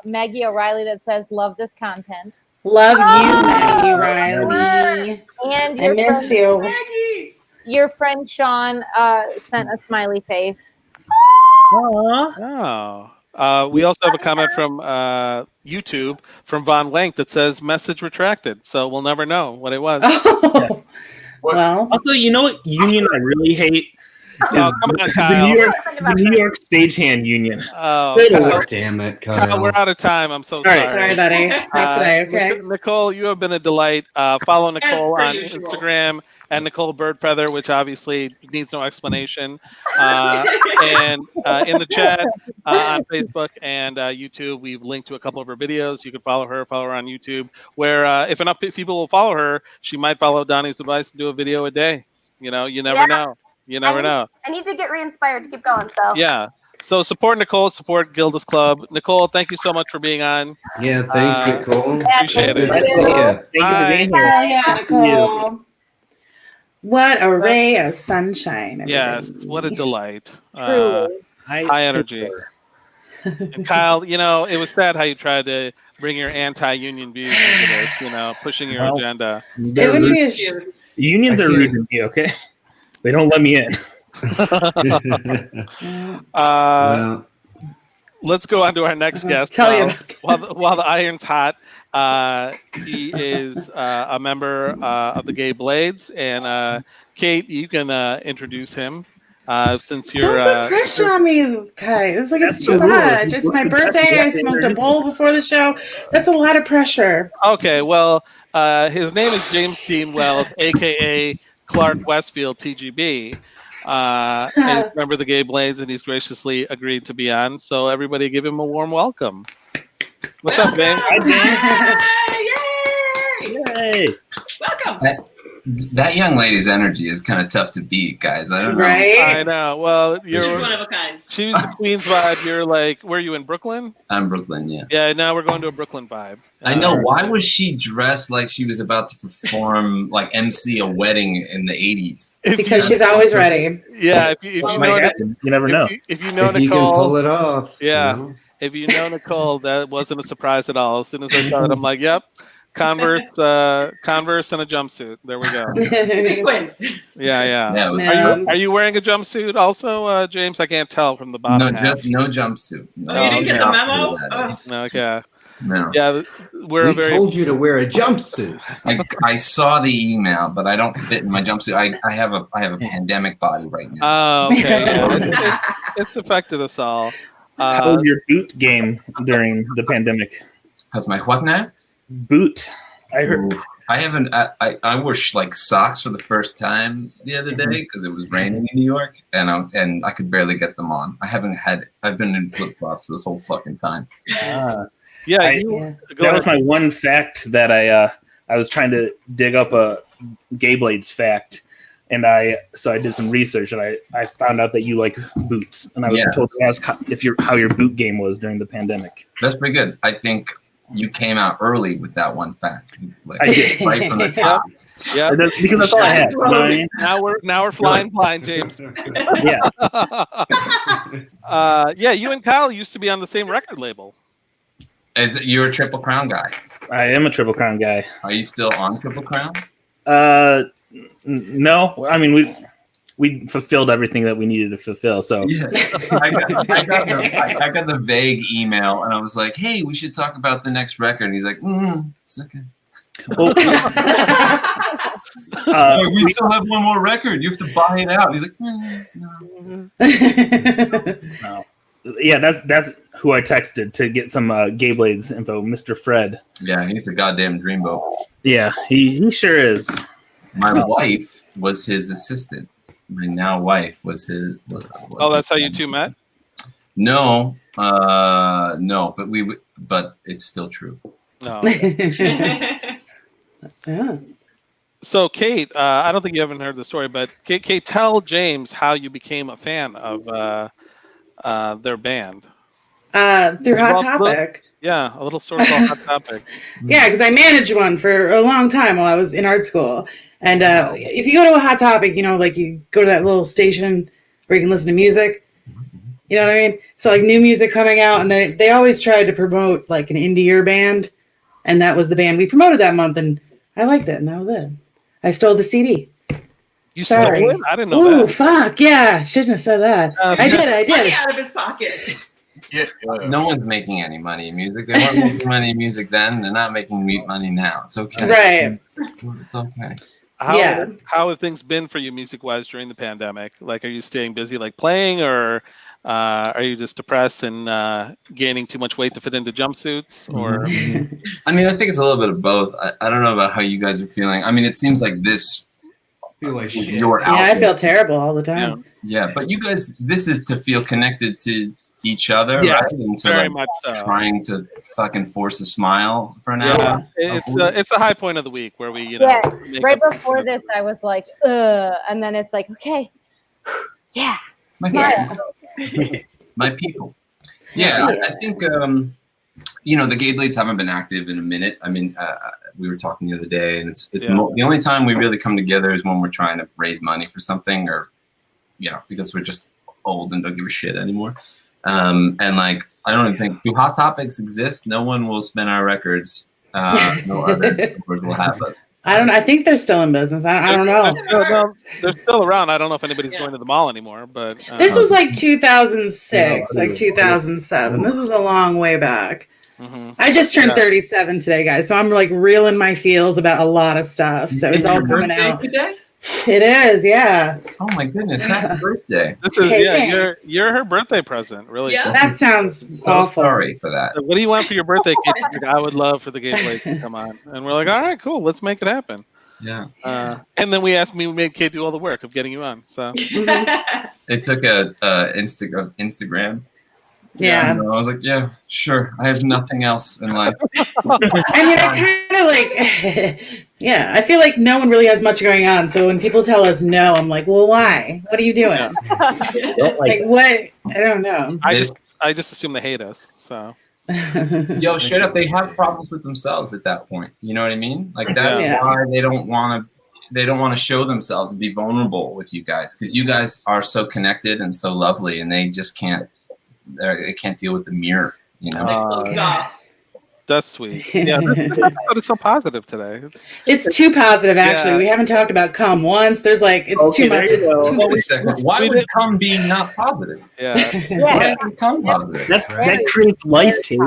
Maggie O'Reilly that says, "Love this content." Love you, Maggie Riley. And I miss you. Maggie. Your friend Sean sent a smiley face. Oh. We also have a comment from YouTube from Von Wank that says message retracted. So we'll never know what it was. Oh. Well, also, you know what union I really hate? Oh, come on, Kyle. The New York Stagehand Union. Oh, damn it, Kyle. Kyle, we're out of time. I'm so sorry. Sorry, buddy. Not today, okay. Nicole, you have been a delight. Follow Nicole on usual. Instagram and Nicole Birdfeather, which obviously needs no explanation. And in the chat on Facebook and YouTube, we've linked to a couple of her videos. You can follow her on YouTube, where if enough people will follow her, she might follow Donnie's advice and do a video a day. You know, you never know. You never know. I need to get re-inspired to keep going. So yeah. So support Nicole, support Gildas Club. Nicole, thank you so much for being on. Yeah, thanks, Nicole. Appreciate it. Nice to see you. Thank you for being here. Yeah, Nicole. What a ray of sunshine. Everybody. Yes, what a delight. Truly. High energy. And Kyle, it was sad how you tried to bring your anti-union views into this, pushing your agenda. It would be unions are rude to me, okay? They don't let me in. Let's go on to our next guest. Tell you while the iron's hot, he is a member of the Gay Blades, and Kate, you can introduce him. Since you're don't put pressure on me, Kai. It's like it's too much. It's my birthday. I smoked a bowl before the show. That's a lot of pressure. Okay, well, his name is James Dean Wells, aka Clark Westfield, TGB. And he's a member of the Gay Blades, and he's graciously agreed to be on. So everybody, give him a warm welcome. What's up, James? Hi, James. Yay! Welcome. That young lady's energy is kind of tough to beat, guys. I don't know. Right? I know. Well, She's one of a kind. She's the Queens vibe. You're like, were you in Brooklyn? I'm Brooklyn, yeah. Yeah, now we're going to a Brooklyn vibe. I know. Why was she dressed like she was about to perform, like MC a wedding in the 80s? Because she's always ready. Yeah, if you never know. If you know if Nicole, you can pull it off. Yeah. You know? If you know Nicole, that wasn't a surprise at all. As soon as I saw it, I'm like, yep. Converse and a jumpsuit. There we go. Sequin. Yeah. Are you wearing a jumpsuit also, James? I can't tell from the bottom half. No jumpsuit. No, you didn't get the memo? Okay. No. Yeah, we told you to wear a jumpsuit. I saw the email, but I don't fit in my jumpsuit. I have a pandemic body right now. Oh, okay. Yeah. It's affected us all. How was your boot game during the pandemic? How's my what now? Boot. I heard. I haven't. I wore like socks for the first time the other day because it was raining in New York, and I could barely get them on. I've been in flip flops this whole fucking time. That was my one fact that I was trying to dig up a Gay Blades fact, and I did some research, and I found out that you like boots, and I was told to ask how your boot game was during the pandemic. That's pretty good. I think you came out early with that one fact. I did right from the top. Yeah, because that's all I had. Now we're flying blind, James. Yeah. You and Kyle used to be on the same record label. You're a Triple Crown guy. I am a Triple Crown guy. Are you still on Triple Crown? No. I mean, we fulfilled everything that we needed to fulfill. So yeah, I got the vague email, and I was like, "Hey, we should talk about the next record." And he's like, "It's okay." Well, we still have one more record. You have to buy it out. He's like, no. Yeah, that's who I texted to get some Gay Blades info, Mr. Fred. Yeah, he's a goddamn dreamboat. Yeah, he sure is. My wife was his assistant. My now wife was his. That's how you two met? No, but it's still true. No. Yeah. So, Kate, I don't think you haven't heard the story, but Kate, tell James how you became a fan of their band. Through Hot Topic. Yeah, a little story called Hot Topic. Yeah, because I managed one for a long time while I was in art school. And if you go to a Hot Topic, like you go to that little station where you can listen to music. You know what I mean? So like new music coming out, and they always tried to promote like an indie band. And that was the band we promoted that month, and I liked it, and that was it. I stole the CD. You stole it? I didn't know that. Oh, fuck. Yeah, shouldn't have said that. I did. Money out of his pocket. Yeah. No one's making any money in music. They weren't making money in music then. They're not making money now. It's okay. Right. It's okay. How have things been for you music-wise during the pandemic? Like, are you staying busy, like playing, or are you just depressed and gaining too much weight to fit into jumpsuits? Or I mean, I think it's a little bit of both. I don't know about how you guys are feeling. I mean, it seems like this. Feel like shit. I feel terrible all the time. Yeah, but you guys, this is to feel connected to each other, right? And to, very much so. Trying to fucking force a smile for an hour. It's a high point of the week where we, right before this, I was like, and then it's like, okay, yeah, smile. My people. Yeah, I think the gay blades haven't been active in a minute. I mean, we were talking the other day, and it's the only time we really come together is when we're trying to raise money for something, or because we're just old and don't give a shit anymore. And like, I don't even think, do Hot Topics exist? No one will spin our records. No other stores will have us. I don't know. I think they're still in business. I don't know. They're still around. I don't know if anybody's going to the mall anymore, but this was like 2006, like 2007. This was a long way back. I just turned 37 today, guys, so I'm like reeling my feels about a lot of stuff. So it's all coming out today. It is, yeah. Oh my goodness, happy birthday! This is you're her birthday present. Really, cool. That sounds awful. Sorry for that. So what do you want for your birthday, Kate? Like, I would love for the gay blade to come on, and we're like, all right, cool, let's make it happen. Yeah. And then we made Kate do all the work of getting you on. So it took a Instagram. Yeah. I was like, yeah, sure. I have nothing else in life. I mean, I kind of like, I feel like no one really has much going on. So when people tell us no, I'm like, well, why? What are you doing? Like what? I don't know. I just assume they hate us. So. Yo, straight up, they have problems with themselves at that point. You know what I mean? Like that's why they don't want to show themselves and be vulnerable with you guys, because you guys are so connected and so lovely, and they just can't. They can't deal with the mirror, That's sweet. Yeah, this episode is so positive today. It's too positive, actually. We haven't talked about cum once. There's like, it's too much. It's too much. Why would cum be not positive? Yeah. Cum positive. That creates life, Kate.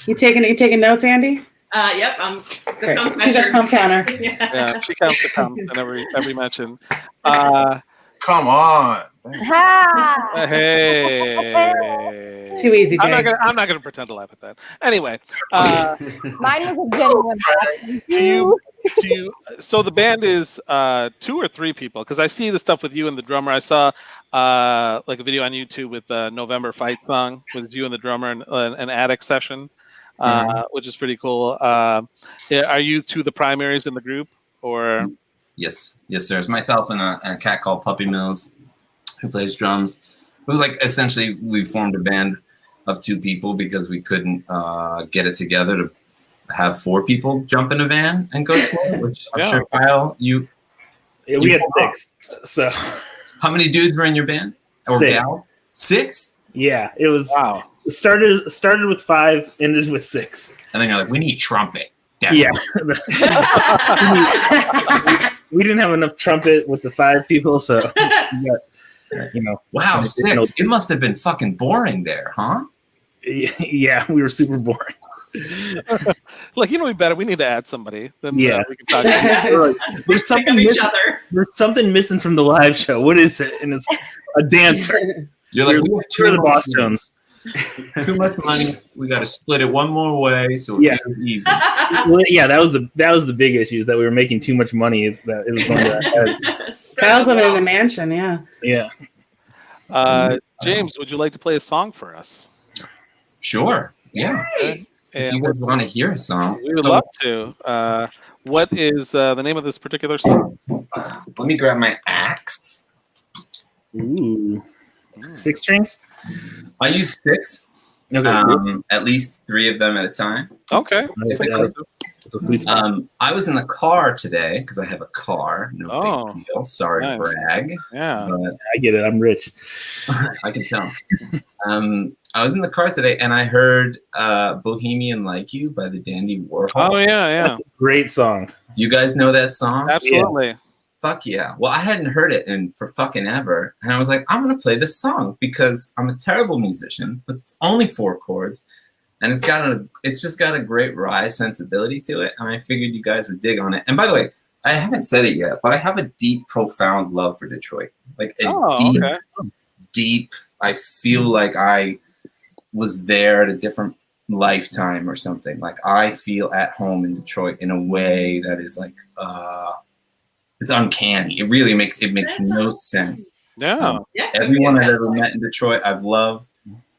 You taking notes, Andy? Yep. I'm the cum She's our cum counter. Yeah, she counts the cum in every mention. Come on. Hey. Too easy, Jay. I'm not gonna pretend to laugh at that. Anyway, mine was a genuine. Do you? So the band is 2 or 3 people, because I see the stuff with you and the drummer. I saw like a video on YouTube with November Fight Song with you and the drummer and an attic session, which is pretty cool. Are you 2 the primaries in the group, or? Yes, there's myself and a cat called Puppy Mills, who plays drums. It was like essentially we formed a band of 2 people because we couldn't get it together to have 4 people jump in a van and go tour, which I'm sure, Kyle, we had 6. So how many dudes were in your band? Or 6. gals? 6? Yeah, it was. Wow. Started with 5, ended with 6. And then you're like, we need trumpet. Definitely. Yeah. We didn't have enough trumpet with the 5 people, so we got, Wow, 6. It must have been fucking boring there, huh? Yeah, we were super boring. Like, we better. We need to add somebody. Then we can talk about there's something There's something missing from the live show. What is it? And it's a dancer. You're like, we're the Boss Jones. Too much money. We got to split it one more way, so yeah, even. Well, yeah, that was the big issue, is that we were making too much money that it was going to our head. Kyle's living in a mansion, yeah. James, would you like to play a song for us? Sure. Yeah. If you guys want to hear a song, we would love to. What is the name of this particular song? Let me grab my axe. Ooh. 6 strings? I use 6. Okay. At least 3 of them at a time. Okay. I was in the car today because I have a car. No big deal. Sorry to brag. Yeah. But I get it. I'm rich. I can tell. I was in the car today and I heard Bohemian Like You by the Dandy Warhol. Oh, yeah. That's a great song. Do you guys know that song? Absolutely. Yeah. Fuck yeah. Well, I hadn't heard it for fucking ever. And I was like, I'm going to play this song because I'm a terrible musician, but it's only 4 chords. And it's just got a great rye sensibility to it. And I figured you guys would dig on it. And by the way, I haven't said it yet, but I have a deep, profound love for Detroit. Like deep, I feel like I was there at a different lifetime or something. Like I feel at home in Detroit in a way that is like, it's uncanny. It really makes no sense. Yeah. Everyone I've ever met in Detroit, I've loved.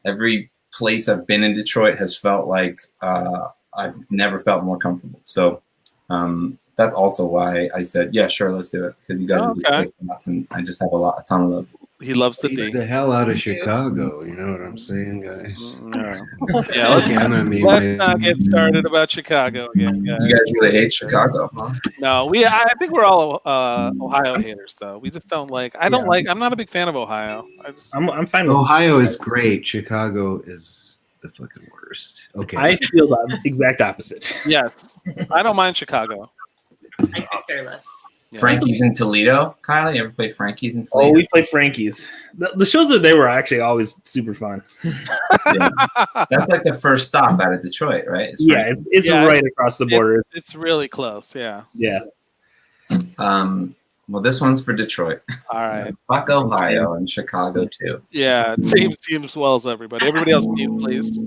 Every place I've been in Detroit has felt like I've never felt more comfortable. So that's also why I said, yeah, sure, let's do it, because you guys are great, and I just have a ton of love. He loves the Beat D. the hell out of Chicago. You know what I'm saying, guys? Yeah, Okay, I'm gonna be let's not get started about Chicago again, guys. You guys really hate Chicago, huh? No, I think we're all Ohio haters, though. We just don't like. I don't like. I'm not a big fan of Ohio. I'm fine with Ohio is great. Chicago is the fucking worst. Okay. I feel the exact opposite. Yes, I don't mind Chicago. I could care less. Yeah. Frankie's in Toledo. Kyle, you ever play Frankie's in Toledo? Oh, we played Frankie's. The shows that they were actually always super fun. Yeah. That's like the first stop out of Detroit, right? It's right across the border. It's really close. Yeah. Yeah. Well, this one's for Detroit. All right. Fuck Ohio and Chicago too. Yeah, James as well as everybody. Everybody else mute, please.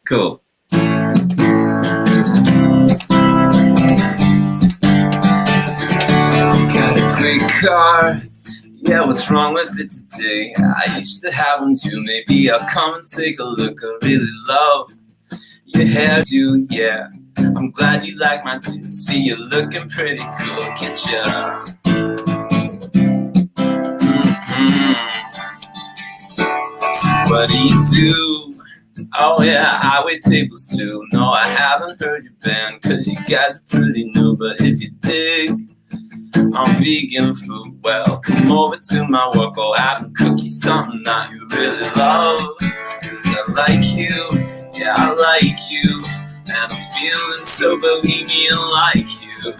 Cool. Got a great car. Yeah, what's wrong with it today? I used to have them too. Maybe I'll come and take a look. I really love your hairdo, yeah. I'm glad you like mine too. See, you're looking pretty cool. Get ya. So what do you do? Oh yeah, I wait tables too. No, I haven't heard your band, cause you guys are pretty new. But if you dig on vegan food, well, come over to my work. Go have a cookie, something that you really love. Cause I like you, yeah, I like you. And I'm feeling so bohemian like you.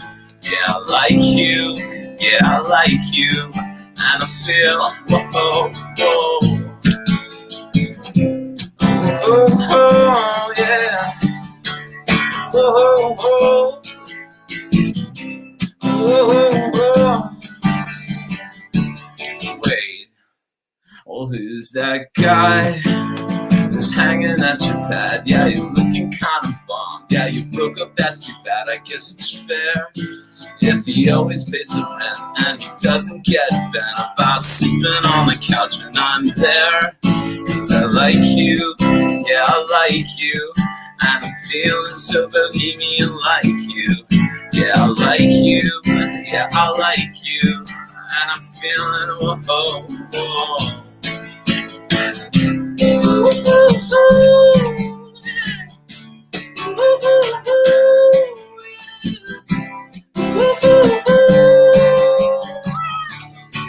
Yeah, I like you, yeah, I like you. And I feel, whoa, whoa. Oh, oh, yeah. Oh, oh, oh, oh. Wait, well, who's that guy just hanging at your pad? Yeah, he's looking kind of bummed. Yeah, you broke up, that's too bad. I guess it's fair if he always pays the rent and he doesn't get bent about sleeping on the couch when I'm there. Cause I like you, yeah, I like you. And I'm feeling so bohemian like you. Yeah, I like you, yeah, I like you. And I'm feeling, whoa, whoa. Ooh, ooh,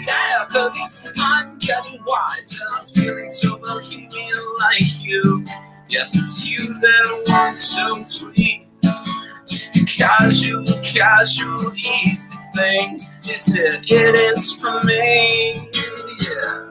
yeah, cause I'm getting wise and I'm feeling so bohemian like you. Yes, it's you that I want, so please. Just a casual, easy thing. Is it? It is for me. Yeah.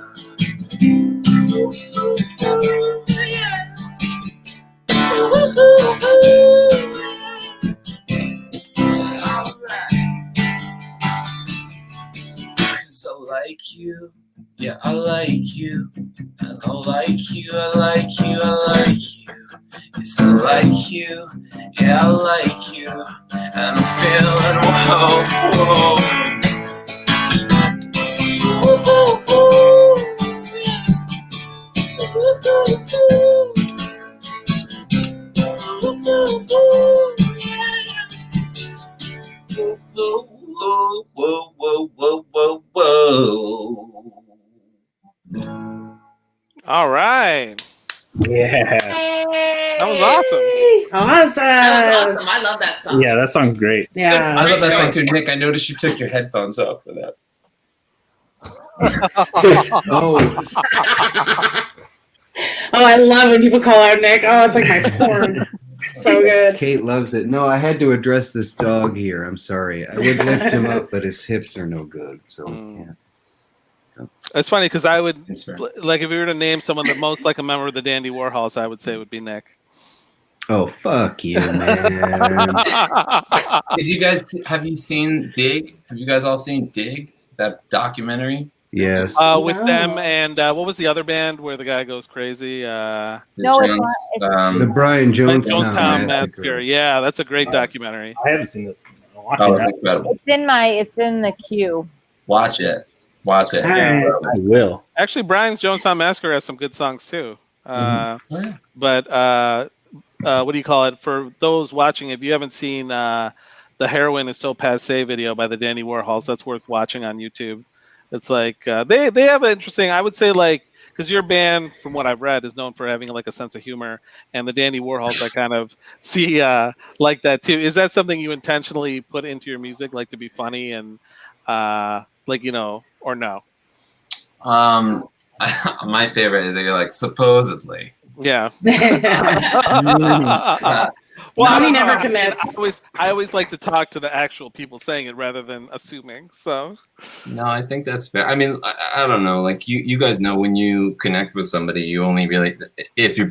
Cause I like you, yeah, I like you, and I like you, I like you, I like you. Yes, I like you, yeah, I like you, and I'm feeling, whoa, whoa. Ooh, ooh, ooh. Whoa, whoa, whoa, whoa, whoa. All right. Yeah. That was awesome. Awesome. That was awesome. I love that song. Yeah, that song's great. Yeah. I love that song too, Nick. I noticed you took your headphones off for that. Oh, Oh, I love when people call out Nick. Oh, it's like my porn. So good. Kate loves it. No, I had to address this dog here. I'm sorry. I would lift him up, but his hips are no good. So, yeah. It's funny because I would Yes, sir. like if you were to name someone that most like a member of the Dandy Warhols, I would say it would be Nick. Oh, fuck you, man. Did you guys have you seen Dig? Have you guys all seen Dig? That documentary? Yes. With them and what was the other band where the guy goes crazy? No, it's not. The Brian Jonestown Jonestown Massacre. Yeah, that's a great documentary. I haven't seen it. I'm Oh, watching it's that. incredible. It's in the queue. Watch it. Watch it. All right. I will. Actually, Brian's Jonestown Massacre has some good songs too. But what do you call it? For those watching, if you haven't seen the Heroin is So Passe video by the Dandy Warhols, that's worth watching on YouTube. It's like they have an interesting. I would say like because your band, from what I've read, is known for having like a sense of humor, and the Dandy Warhols I kind of see like that too. Is that something you intentionally put into your music, like to be funny and like or no? My favorite is they're like supposedly. Yeah. Well, Tony never commits. I always like to talk to the actual people saying it rather than assuming. So. No, I think that's fair. I mean, I don't know. Like you guys know when you connect with somebody, you only really if you're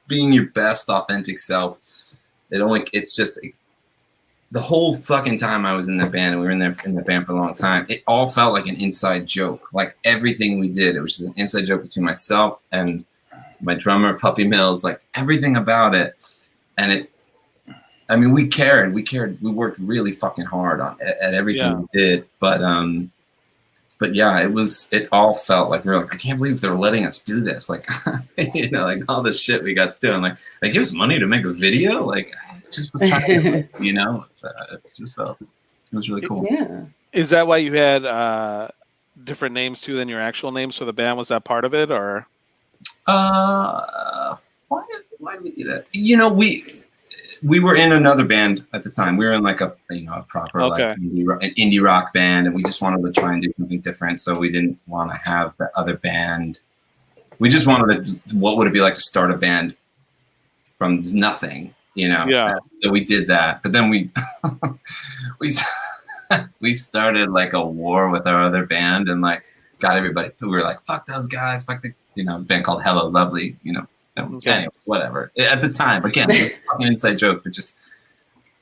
being your best authentic self, it's just the whole fucking time I was in the band, and we were in the band for a long time. It all felt like an inside joke. Like everything we did, it was just an inside joke between myself and my drummer, Puppy Mills. Like everything about it, and I mean, we cared. We worked really fucking hard at everything we did. But yeah, it all felt like we were like, I can't believe they're letting us do this. Like, like all the shit we got to do. And like give us money to make a video. Like, I just was trying to, it just felt, it was really cool. Yeah. Is that why you had different names too than your actual names for the band? Was that part of it, or? Why did we do that? We were in another band at the time. We were in like a proper like an indie rock band, and we just wanted to try and do something different. So we didn't want to have the other band. We just wanted to. What would it be like to start a band from nothing? Yeah. So we did that, but then we started like a war with our other band, and like got everybody. We were like, fuck those guys, fuck the band called Hello Lovely. Anyway, whatever. At the time, again, it was a fucking inside joke, but just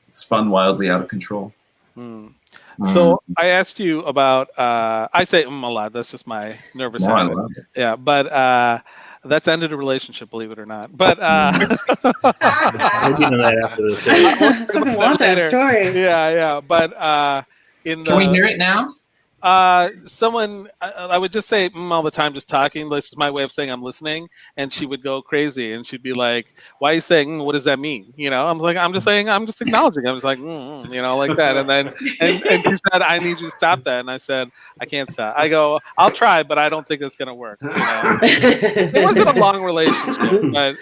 spun wildly out of control. So I asked you about. I say a lot. That's just my nervous habit. I love it. Yeah, but that's ended a relationship, believe it or not. But We'll get into that after the show. I want that story. Yeah. But Can we hear it now? Someone I would just say all the time, just talking. This is my way of saying I'm listening, and she would go crazy, and she'd be like, "Why are you saying? What does that mean?" I'm like, I'm just saying, I'm just acknowledging. I was like, like that, and then and she said, "I need you to stop that," and I said, "I can't stop." I go, "I'll try, but I don't think it's gonna work." It wasn't a long relationship, but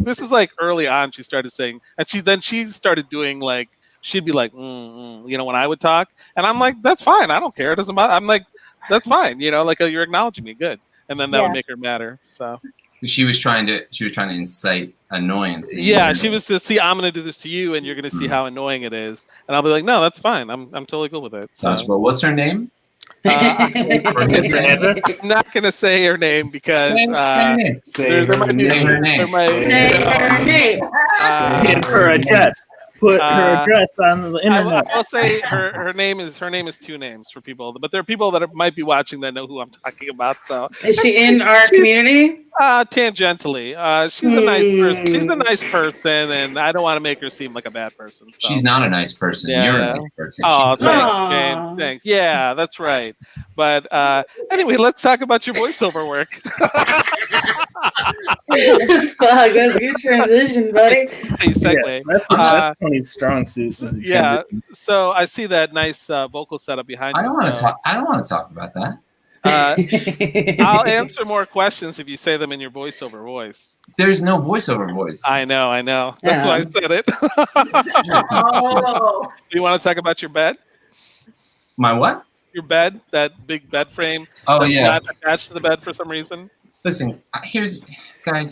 this is like early on. She started saying, and she started doing like. She'd be like, when I would talk, and I'm like, that's fine. I don't care. It doesn't matter. I'm like, that's fine. Like you're acknowledging me, good. And then that would make her madder. So she was trying to incite annoyance. Yeah, she was to see, I'm going to do this to you, and you're going to see how annoying it is. And I'll be like, no, that's fine. I'm totally good with it. So. Well, what's her name? I'm not going to say her name because Say her name. Her address. Put her address on the internet. I will say her name is two names for people, but there are people that might be watching that know who I'm talking about. So is she in our community? Tangentially, she's a nice person. She's a nice person, and I don't want to make her seem like a bad person. So. She's not a nice person. Yeah. You're a nice person. Oh, thanks, James. Thanks. Yeah, that's right. But anyway, let's talk about your voiceover work. Fuck, that's a good transition, buddy. Segue. That's Tony's strong suit. Yeah. So I see that nice vocal setup behind you. I don't want to talk about that. I'll answer more questions if you say them in your voiceover voice. There's no voiceover voice. I know. That's why I said it. Oh. Do you want to talk about your bed? My what? Your bed, that big bed frame. Oh, that's yeah. Not attached to the bed for some reason. Listen, here's what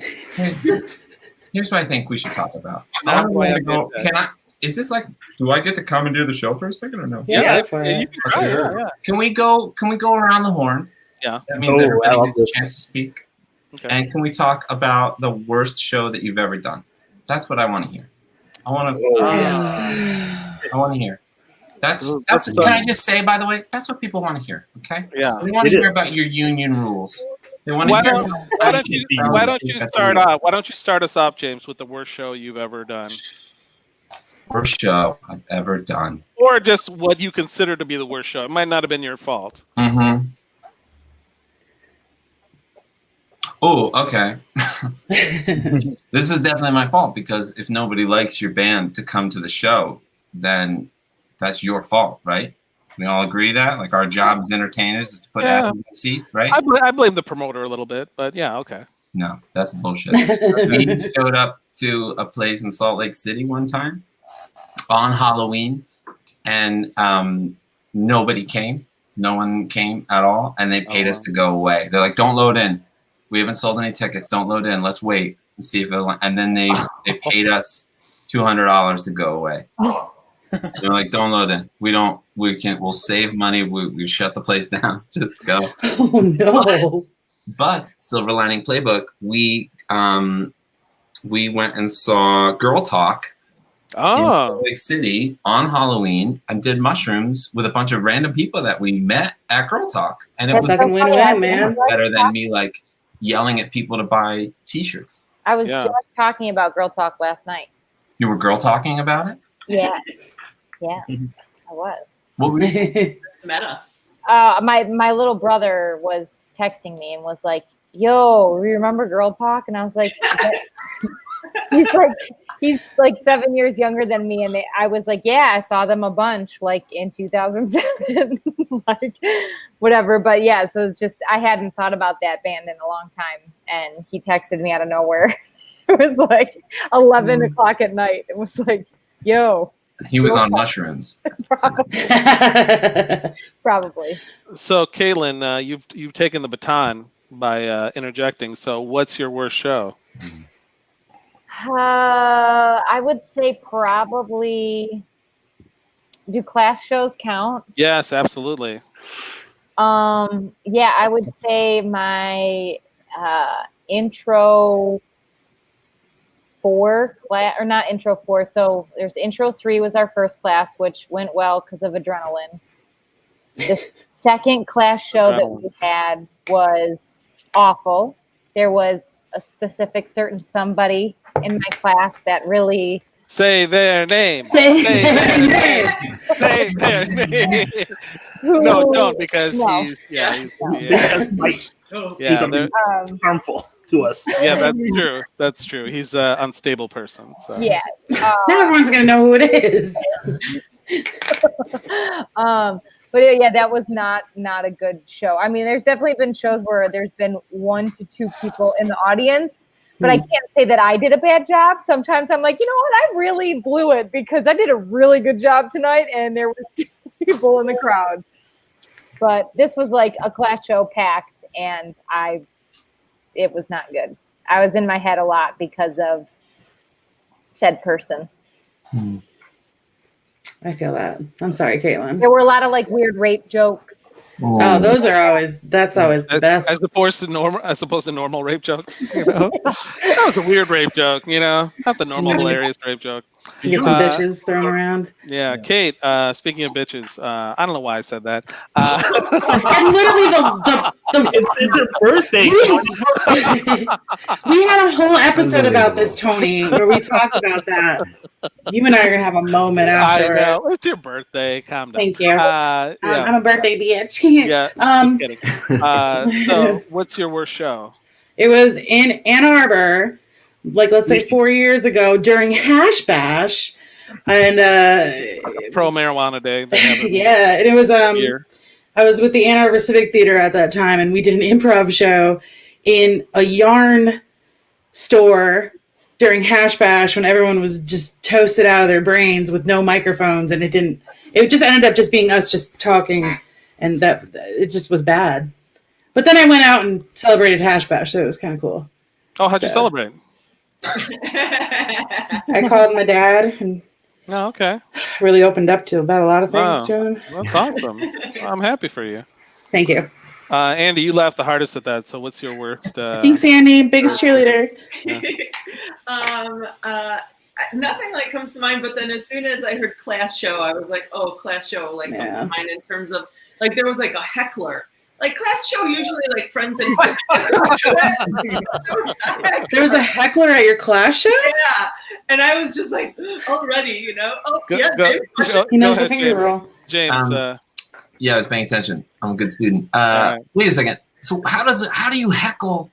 I think we should talk about. Is this like, do I get to commandeer the show for a second or no? Yeah, you can try. Yeah. Can we go around the horn? Yeah. That means everybody gets a chance to speak. Okay. And can we talk about the worst show that you've ever done? That's what I want to hear. I want to hear. That's can I just say, by the way, that's what people want to hear. Okay. Yeah. They want to hear about your union rules. They want to hear. Why don't you start us off, James, with the worst show you've ever done? Worst show I've ever done. Or just what you consider to be the worst show. It might not have been your fault. Mm-hmm. Oh, okay. This is definitely my fault, because if nobody likes your band to come to the show, then that's your fault, right? We all agree that, like, our job as entertainers is to put asses in seats, right? I blame the promoter a little bit, but yeah, okay. No, that's bullshit. We showed up to a place in Salt Lake City one time on Halloween, and nobody came. No one came at all, and they paid us to go away. They're like, "Don't load in. We haven't sold any tickets. Don't load in. Let's wait and see if it'll." And then they paid us $200 to go away. They're like, "Don't load in. We'll save money. We shut the place down. Just go." Oh no. But Silver Lining Playbook, we went and saw Girl Talk in Salt Lake City on Halloween and did mushrooms with a bunch of random people that we met at Girl Talk, and it was win-win, man. better than me like yelling at people to buy T-shirts. I was just talking about Girl Talk last night. You were girl talking about it? Yeah, yeah, I was. What were you saying? It's meta. My little brother was texting me and was like, "Yo, remember Girl Talk?" And I was like, he's like 7 years younger than me, and I was like, "Yeah, I saw them a bunch, like in 2007, like whatever." But yeah, so it's just I hadn't thought about that band in a long time, and he texted me out of nowhere. It was like 11 o'clock at night. It was like, "Yo." He was on mushrooms. Probably. So, Caitlin, you've taken the baton by interjecting. So, what's your worst show? I would say probably. Do class shows count? Yes, absolutely. Yeah, I would say my intro 4 class, or not intro 4. So there's intro 3 was our first class, which went well because of adrenaline. The second class show that we had was awful. There was a specific certain somebody in my class that really say their name. Say their name. Say their name. No, don't, because he's something harmful to us. Yeah, that's true. That's true. He's an unstable person. So. Yeah. Now everyone's gonna know who it is. But yeah, that was not a good show. I mean, there's definitely been shows where there's been 1 to 2 people in the audience, but I can't say that I did a bad job. Sometimes I'm like, you know what? I really blew it because I did a really good job tonight, and there was 2 people in the crowd. But this was like a class show packed, and it was not good. I was in my head a lot because of said person. I feel that. I'm sorry, Caitlin. There were a lot of like weird rape jokes. Oh, that's always the best. As opposed to normal rape jokes, you know. That was a weird rape joke, you know, not the normal hilarious rape joke. You get some bitches thrown around. Yeah, Kate. Speaking of bitches, I don't know why I said that. And literally it's her birthday. We had a whole episode about this, Tony, where we talked about that. You and I are gonna have a moment after. I know. It's your birthday. Calm down. Thank you. Yeah. I'm a birthday bitch. Yeah. Just kidding. So, what's your worst show? It was in Ann Arbor, like let's say 4 years ago during Hash Bash, and Pro Marijuana Day. Yeah, and it was I was with the Ann Arbor Civic Theater at that time, and we did an improv show in a yarn store during Hash Bash when everyone was just toasted out of their brains with no microphones, and it just ended up just being us just talking, and that it just was bad. But then I went out and celebrated Hash Bash, so it was kind of cool. Oh, how'd you celebrate? I called my dad and okay. Really opened up to about a lot of things to him. That's awesome. I'm happy for you. Thank you. Andy, you laughed the hardest at that. So what's your worst? Thanks, Andy. Biggest cheerleader. Yeah. Nothing like comes to mind, but then as soon as I heard class show, I was like, oh, class show comes to mind in terms of like there was like a heckler. Like class show usually like friends and there was a heckler at your class show? Yeah. And I was just like already, you know. He knows the finger roll. James. Yeah, I was paying attention. I'm a good student. Right. Wait a second. So how do you heckle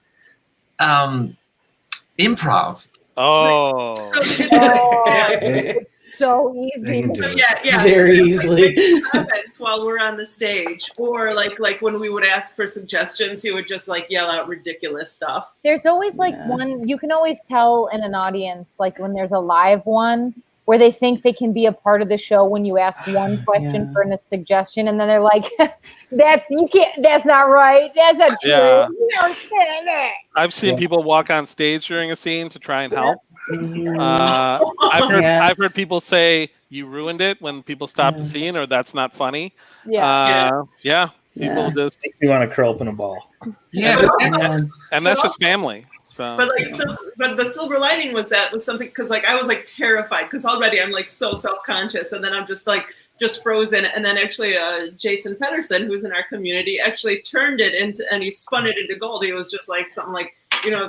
improv? Oh. so easy. Yeah, very easily. Comments while we're on the stage, or like when we would ask for suggestions, he would just like yell out ridiculous stuff. There's always like one, you can always tell in an audience, like when there's a live one, where they think they can be a part of the show when you ask one question for a suggestion, and then they're like, that's not right. That's not true. Yeah. You don't say that. I've seen people walk on stage during a scene to try and help. I've heard people say you ruined it when people stop the scene, or that's not funny. People just makes you want to curl up in a ball. And that's just family. So, but the silver lining was something, because like I was like terrified, because already I'm like so self-conscious, and then I'm just frozen. And then actually Jason Pedersen, who's in our community, actually turned it into, and he spun it into gold. He was just like something like,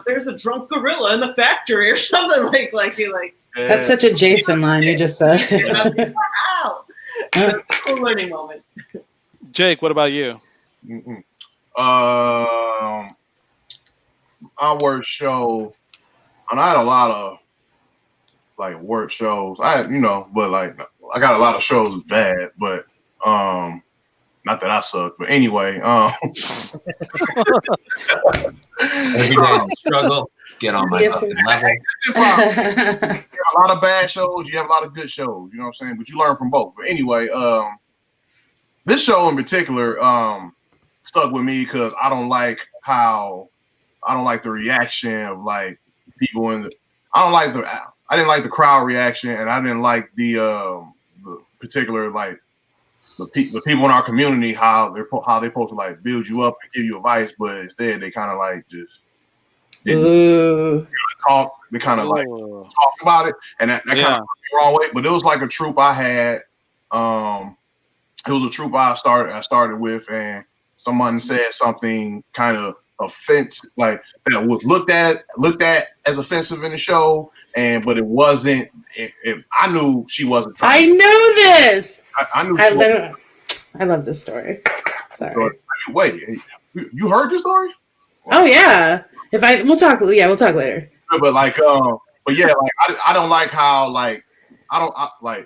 there's a drunk gorilla in the factory or something like he like. That's such a Jason line you just said. Wow. A learning moment. Jake, what about you? Our work show, and I had a lot of like work shows. But like I got a lot of shows bad, but not that I suck. But anyway, every day you struggle, get on my fucking level. You have a lot of bad shows, you have a lot of good shows, you know what I'm saying? But you learn from both. But anyway, this show in particular stuck with me because I don't like the reaction of like people I didn't like the crowd reaction, and I didn't like the particular like the people in our community, how they're supposed to like build you up and give you advice, but instead they kind of like just didn't talk. They kind of like talk about it, and that kind of went the wrong way. But it was like a troop I had. It was a troop I started with, and someone said something kind of offensive, like that was looked at as offensive in the show, but it wasn't. I knew she wasn't trying. I know this. I knew. I love this story. Sorry. Wait, you heard this story? Oh yeah. We'll talk later. But like, but yeah, like I don't like how like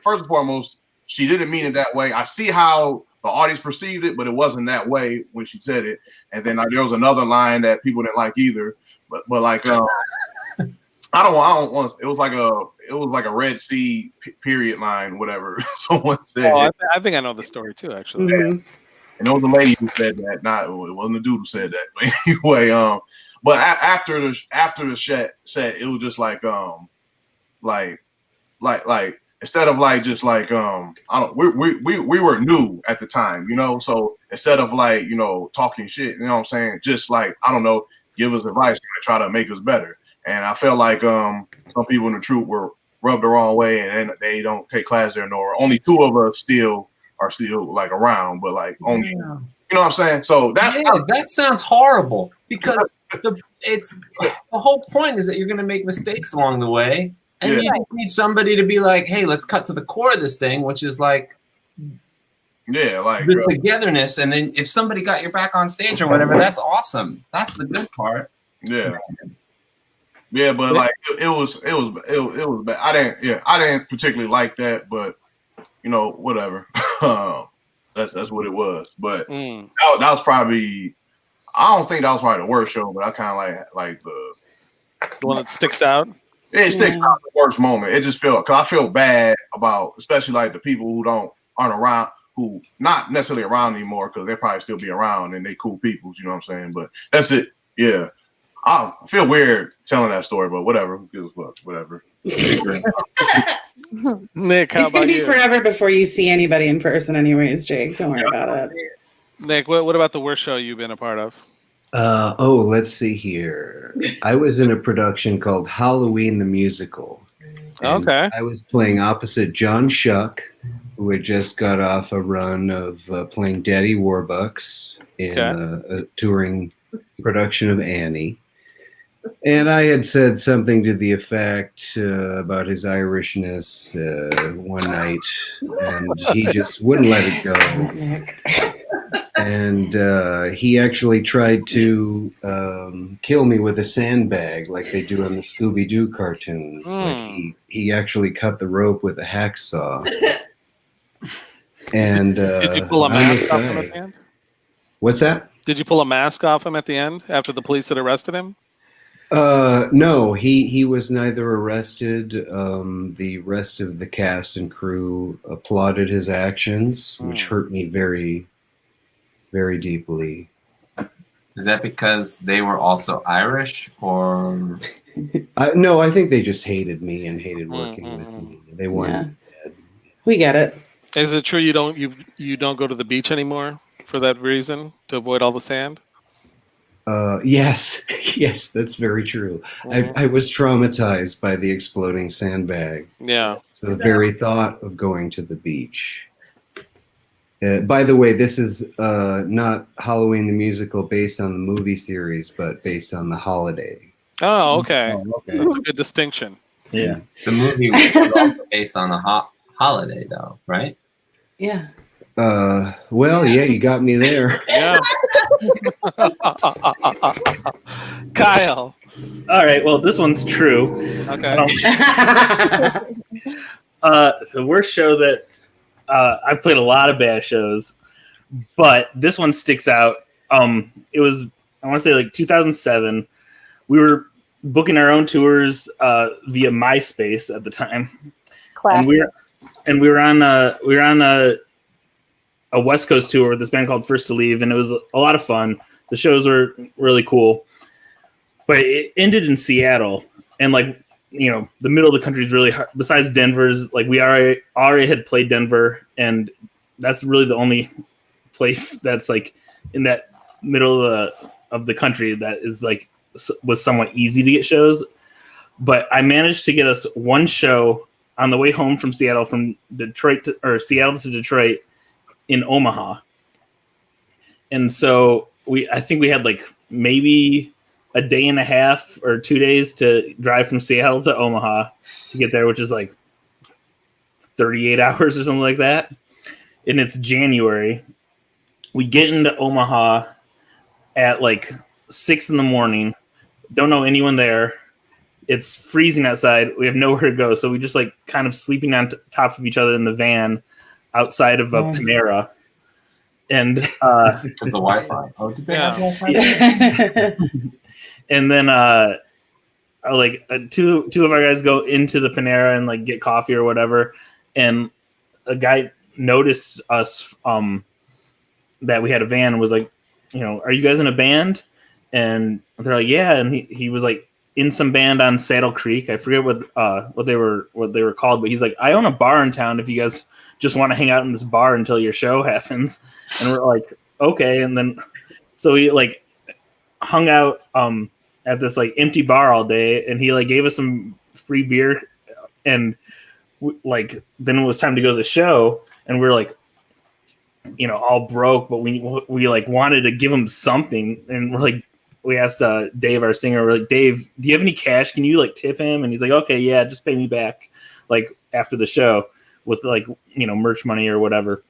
first and foremost, she didn't mean it that way. I see how the audience perceived it, but it wasn't that way when she said it. And then there was another line that people didn't like either. But like, I don't want. It was like a Red Sea period line, whatever someone said. Oh, I think I know the story too, actually. Mm-hmm. And it was the lady who said that. It wasn't the dude who said that. But anyway, but after the set, it was just like instead of like just like we were new at the time, so instead of like talking shit, you know what I'm saying, just like give us advice and try to make us better. And I felt like some people in the troop were rubbed the wrong way, and they don't take class there no more. Only 2 of us are still like around, but like only you know what I'm saying. So that sounds horrible, because the whole point is that you're going to make mistakes along the way. And you just need somebody to be like, hey, let's cut to the core of this thing, which is like, the togetherness. And then if somebody got your back on stage or whatever, that's awesome. That's the good part. Yeah. Yeah, but like it was bad. I didn't particularly like that, but whatever. That's what it was. But that was probably, I don't think that was probably the worst show, but I kind of like the one that sticks out. It sticks out the worst moment. It just because I feel bad about, especially like the people who aren't around, who not necessarily around anymore, because they probably still be around and they cool people. You know what I'm saying? But that's it. Yeah, I feel weird telling that story, but whatever. Who gives a fuck? Whatever. Nick, how it's gonna about be you? Forever before you see anybody in person, anyways. Jake, don't worry about it. Nick, what about the worst show you've been a part of? Let's see here. I was in a production called Halloween the Musical. Okay. I was playing opposite John Shuck, who had just got off a run of playing Daddy Warbucks in a touring production of Annie. And I had said something to the effect about his Irishness one night, and he just wouldn't let it go. And he actually tried to kill me with a sandbag like they do in the Scooby-Doo cartoons. Like he actually cut the rope with a hacksaw. And did you pull a mask off him at the end? What's that? Did you pull a mask off him at the end after the police had arrested him? No, he was neither arrested. The rest of the cast and crew applauded his actions, which hurt me very, very deeply. Is that because they were also Irish, or? No, I think they just hated me and hated working with me. They wanted. Yeah. We get it. Is it true you don't go to the beach anymore for that reason, to avoid all the sand? Yes, yes, that's very true. I was traumatized by the exploding sandbag. Yeah. So the very thought of going to the beach. By the way, this is not Halloween the Musical based on the movie series, but based on the holiday. Oh, okay. That's a good distinction. Yeah. The movie was also based on a holiday, though, right? Yeah. Well, yeah, you got me there. Yeah. Kyle. All right. Well, this one's true. Okay. The worst show that I've played a lot of bad shows, but this one sticks out. It was, I want to say, like 2007. We were booking our own tours via MySpace at the time. Classic. And we were on a West Coast tour with this band called First to Leave, and it was a lot of fun. The shows were really cool, but it ended in Seattle, and like, you know, the middle of the country is really hard. Besides Denver's, like, we already had played Denver, and that's really the only place that's like in that middle of the country that is like was somewhat easy to get shows. But I managed to get us one show on the way home from Seattle, from Seattle to Detroit, in Omaha. And so I think we had like maybe a day and a half or 2 days to drive from Seattle to Omaha to get there, which is like 38 hours or something like that. And it's January. We get into Omaha at like 6 a.m. Don't know anyone there. It's freezing outside. We have nowhere to go. So we just like kind of sleeping on top of each other in the van outside of a Panera. And because the Wi-Fi. Oh, did they have Wi-Fi? Yeah. And then two of our guys go into the Panera and like get coffee or whatever, and a guy noticed us that we had a van and was like, you know, are you guys in a band? And they're like, yeah. And he was like in some band on Saddle Creek. I forget what they were called, but he's like, I own a bar in town if you guys just want to hang out in this bar until your show happens. And we're like, okay. And then so we like hung out at this like empty bar all day, and he like gave us some free beer, and like then it was time to go to the show, and we're like, you know, all broke, but we like wanted to give him something, and we're like, we asked Dave, our singer, we're like, Dave, do you have any cash? Can you like tip him? And he's like, okay, yeah, just pay me back like after the show with like, you know, merch money or whatever.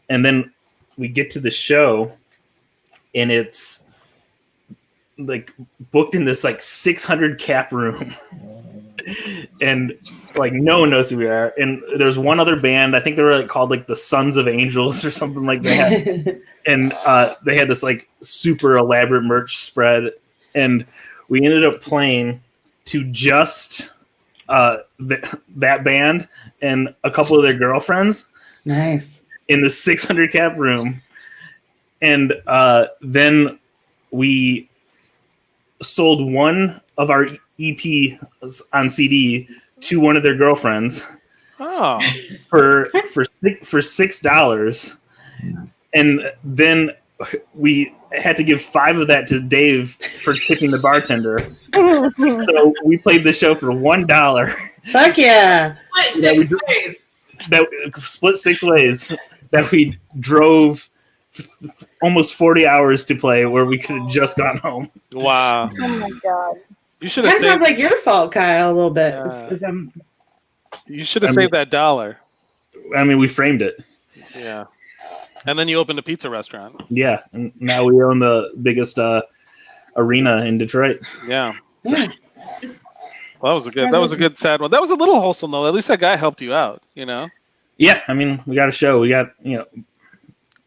And then we get to the show, and it's like booked in this like 600 cap room. And like no one knows who we are. And there's one other band, I think they were like called like the Sons of Angels or something like that. And they had this like super elaborate merch spread, and we ended up playing to just that band and a couple of their girlfriends. Nice. In the 600 cap room. And then we sold one of our EP on CD to one of their girlfriends. Oh. For $6. And then we had to give 5 of that to Dave for tipping the bartender. So we played the show for $1. Fuck yeah. Split 6 ways. That we drove almost 40 hours to play, where we could have just gone home. Wow. Oh my god. You should have. That sounds like your fault, Kyle, a little bit. You should have saved that $1. I mean, we framed it. Yeah. And then you opened a pizza restaurant. Yeah, and now we own the biggest arena in Detroit. Yeah. Well, that was a good sad one. That was a little wholesome though. At least that guy helped you out, you know. Yeah, I mean, we got a show. We got,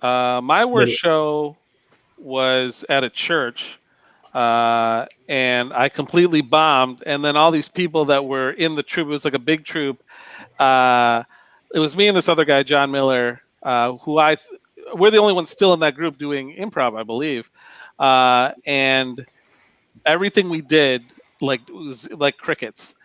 my worst show was at a church, and I completely bombed. And then all these people that were in the troupe, it was like a big troupe. It was me and this other guy, John Miller, we're the only ones still in that group doing improv, I believe. And everything we did was like crickets.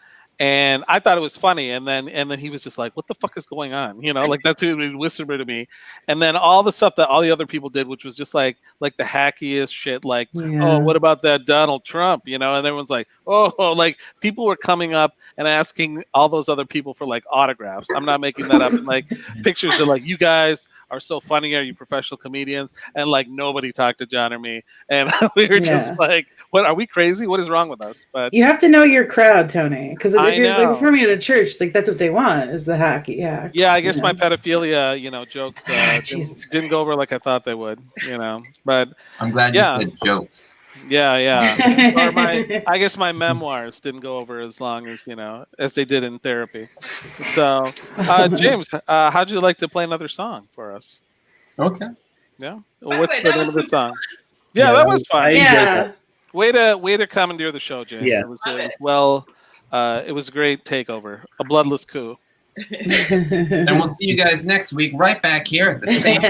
And I thought it was funny, and then he was just like, "What the fuck is going on?" You know, like that's who would whisper to me. And then all the stuff that all the other people did, which was just like the hackiest shit, like, "Oh, what about that Donald Trump?" You know, and everyone's like, "Oh," like people were coming up and asking all those other people for like autographs. I'm not making that up. And like pictures of like, "You guys are so funny, are you professional comedians?" And like nobody talked to John or me, and we were just like, "What, are we crazy? What is wrong with us?" But you have to know your crowd, Tony, because if you're like performing at a church, like that's what they want is the hacky hacks. Yeah, I guess my pedophilia, jokes didn't go over like I thought they would, But I'm glad you said jokes. Yeah. Or I guess my memoirs didn't go over as long as they did in therapy. So, James, how'd you like to play another song for us? Okay. Yeah. What's the name of the song? Yeah, that was fun. Yeah. Way to commandeer the show, James. Yeah. It was it was a great takeover, a bloodless coup. And we'll see you guys next week, right back here at the same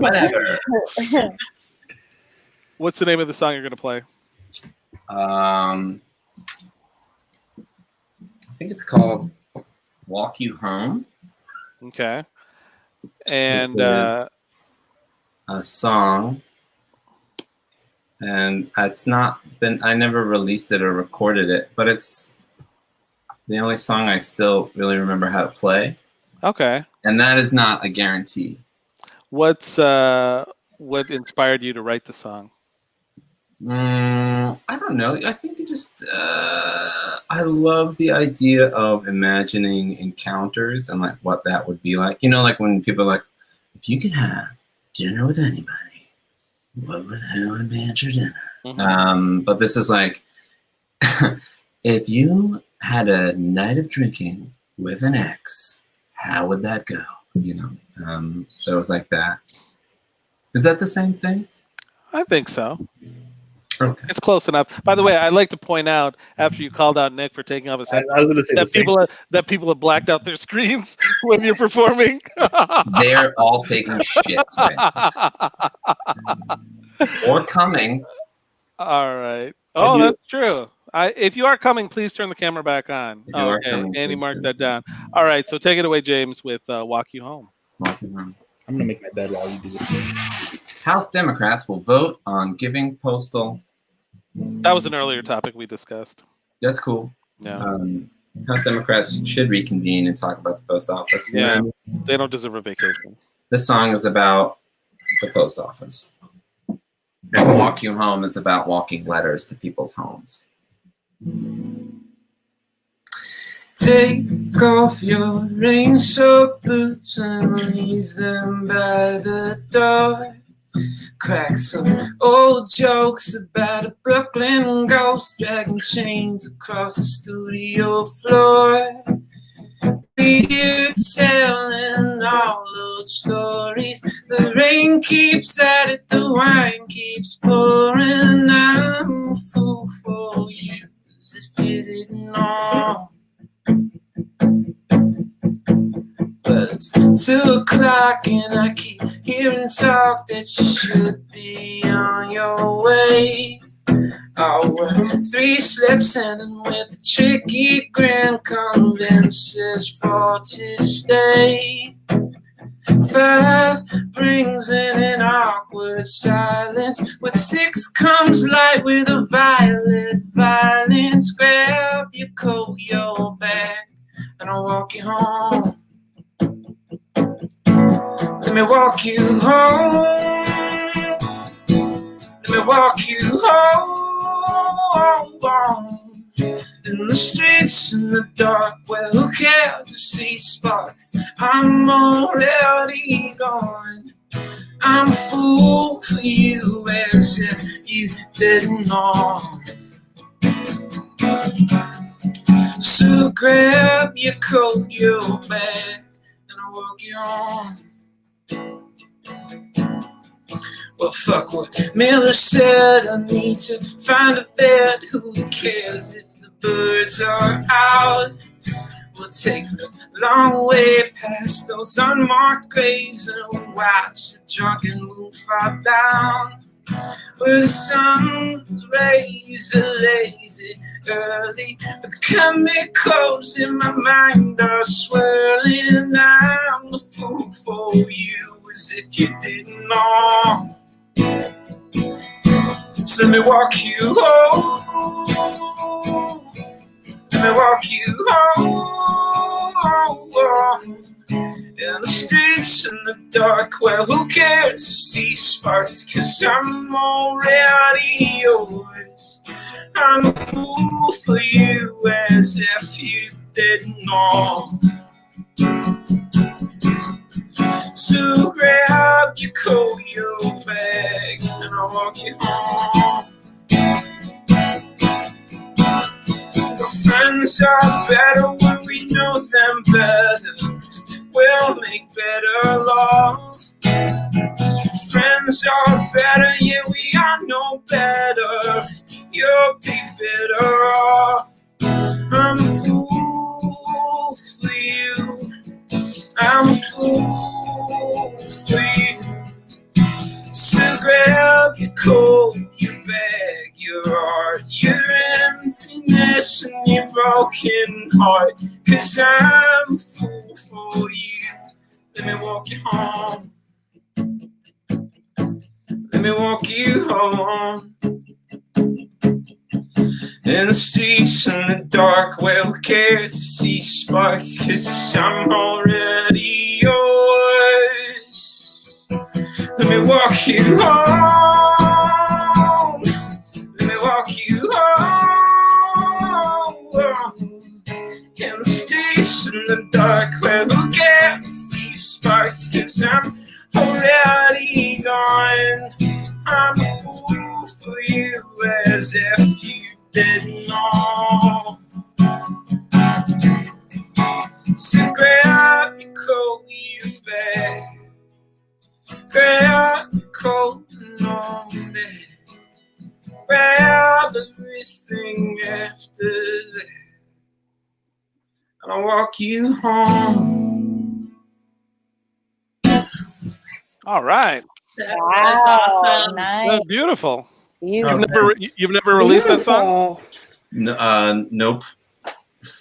whatever. What's the name of the song you're going to play? I think it's called "Walk You Home." Okay. And a song, and it's not been. I never released it or recorded it, but it's the only song I still really remember how to play. Okay. And that is not a guarantee. What inspired you to write the song? I don't know. I think it just I love the idea of imagining encounters and like what that would be like. Like when people are like, if you could have dinner with anybody, what would be at your dinner? Mm-hmm. But this is like, if you had a night of drinking with an ex, how would that go? So it was like that. Is that the same thing? I think so. Okay. It's close enough. By the way, I'd like to point out, after you called out Nick for taking off his headphones, I was going to say that people have blacked out their screens when you're performing. They're all taking shits right now. Or coming. All right. Oh, that's true. If you are coming, please turn the camera back on. Okay. Andy marked that down. All right. So take it away, James, with Walk You Home. Walk You Home. I'm going to make my bed while you do this. House Democrats will vote on giving postal. That was an earlier topic we discussed. That's cool. Yeah. House Democrats should reconvene and talk about the post office. Yeah. They don't deserve a vacation. This song is about the post office. And Walk You Home is about walking letters to people's homes. Take off your rain-soaked boots and leave them by the door. Crack some old jokes about a Brooklyn ghost dragging chains across the studio floor. You're telling all those stories. The rain keeps at it, the wine keeps pouring. I'm a fool for you, as if you didn't know. But it's 2:00 and I keep hearing talk that you should be on your way. Oh, we're 3 slips and with a tricky grin convinces 4 to stay. 5 brings in an awkward silence. With 6 comes light with a violet violence. Grab your coat, your bag, and I'll walk you home. Let me walk you home. Let me walk you home. In the streets, in the dark, well, who cares if she sparks? I'm already gone. I'm a fool for you as if you didn't know. So grab your coat, your bag, and I'll walk you on. Well, fuck what Miller said. I need to find a bed. Who cares if the birds are out? We'll take the long way past those unmarked graves and we'll watch the drunken moon fall down. Where the sun's rays are lazy early, but the chemicals in my mind are swirling. I'm the fool for you as if you didn't know. So let me walk you home. Let me walk you home. In the streets in the dark, well, who cares to see sparks? 'Cause I'm already yours. I'm a fool for you as if you didn't know. So grab your coat, your bag, and I'll walk you home. Your friends are better when we know them better. We'll make better love. Friends are better, yeah, we are no better. You'll be better off. I'm a fool for you. I'm a fool for you. So grab your coat, your bag, your heart, your emptiness and your broken heart. 'Cause I'm a fool for you. Let me walk you home. Let me walk you home. In the streets in the dark, well, who cares to see sparks? 'Cause I'm already yours. Let me walk you home. Let me walk you home. In the streets in the dark, well, who cares to see sparks? 'Cause I'm already gone. I'm a fool for you as if you didn't know. So grab your coat, your bag. Grab your coat and all that. Grab everything after that. And I'll walk you home. All right. That's awesome. Nice. That's beautiful. Beautiful. You've never released that song? No, nope.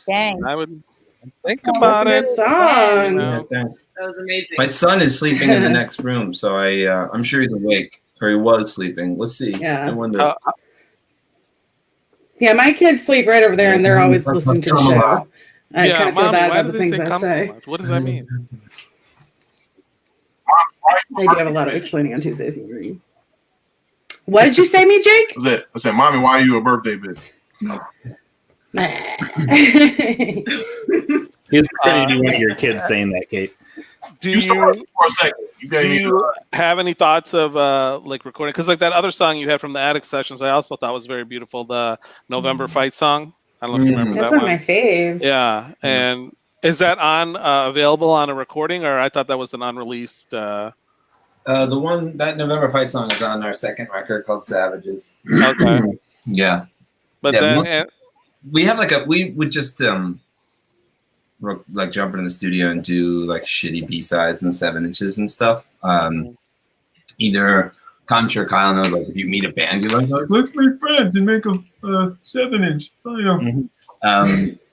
Dang. I would think about it. That's a good song. You know. Yeah, That was amazing. my son is sleeping in the next room, so I'm sure he's awake, or he was sleeping. Let's see. Yeah. I wonder. Yeah, my kids sleep right over there, and they're always listening to the show. I Yeah, kind of feel Mommy, bad why about did the they things say I come so say. much? What does that mean? I do have a lot of explaining on Tuesdays. What did you say, me, Jake? I said, Mommy, why are you a birthday bitch? It's pretty to be one of your kids saying that, Kate. Do You started for a second. do you have any thoughts of like recording? Because like that other song you had from the Attic Sessions, I also thought was very beautiful. The November Fight song. I don't know if you remember That's that one of my faves. Yeah, and is that on available on a recording, or I thought that was an unreleased? The one that November Fight song is on our second record called Savages. Okay. Yeah. But Yeah, then we have we would just like jump into the studio and do like shitty B-sides and 7-inches and stuff. Either I'm sure Kyle knows, like if you meet a band, you're like let's make friends and make a 7-inch.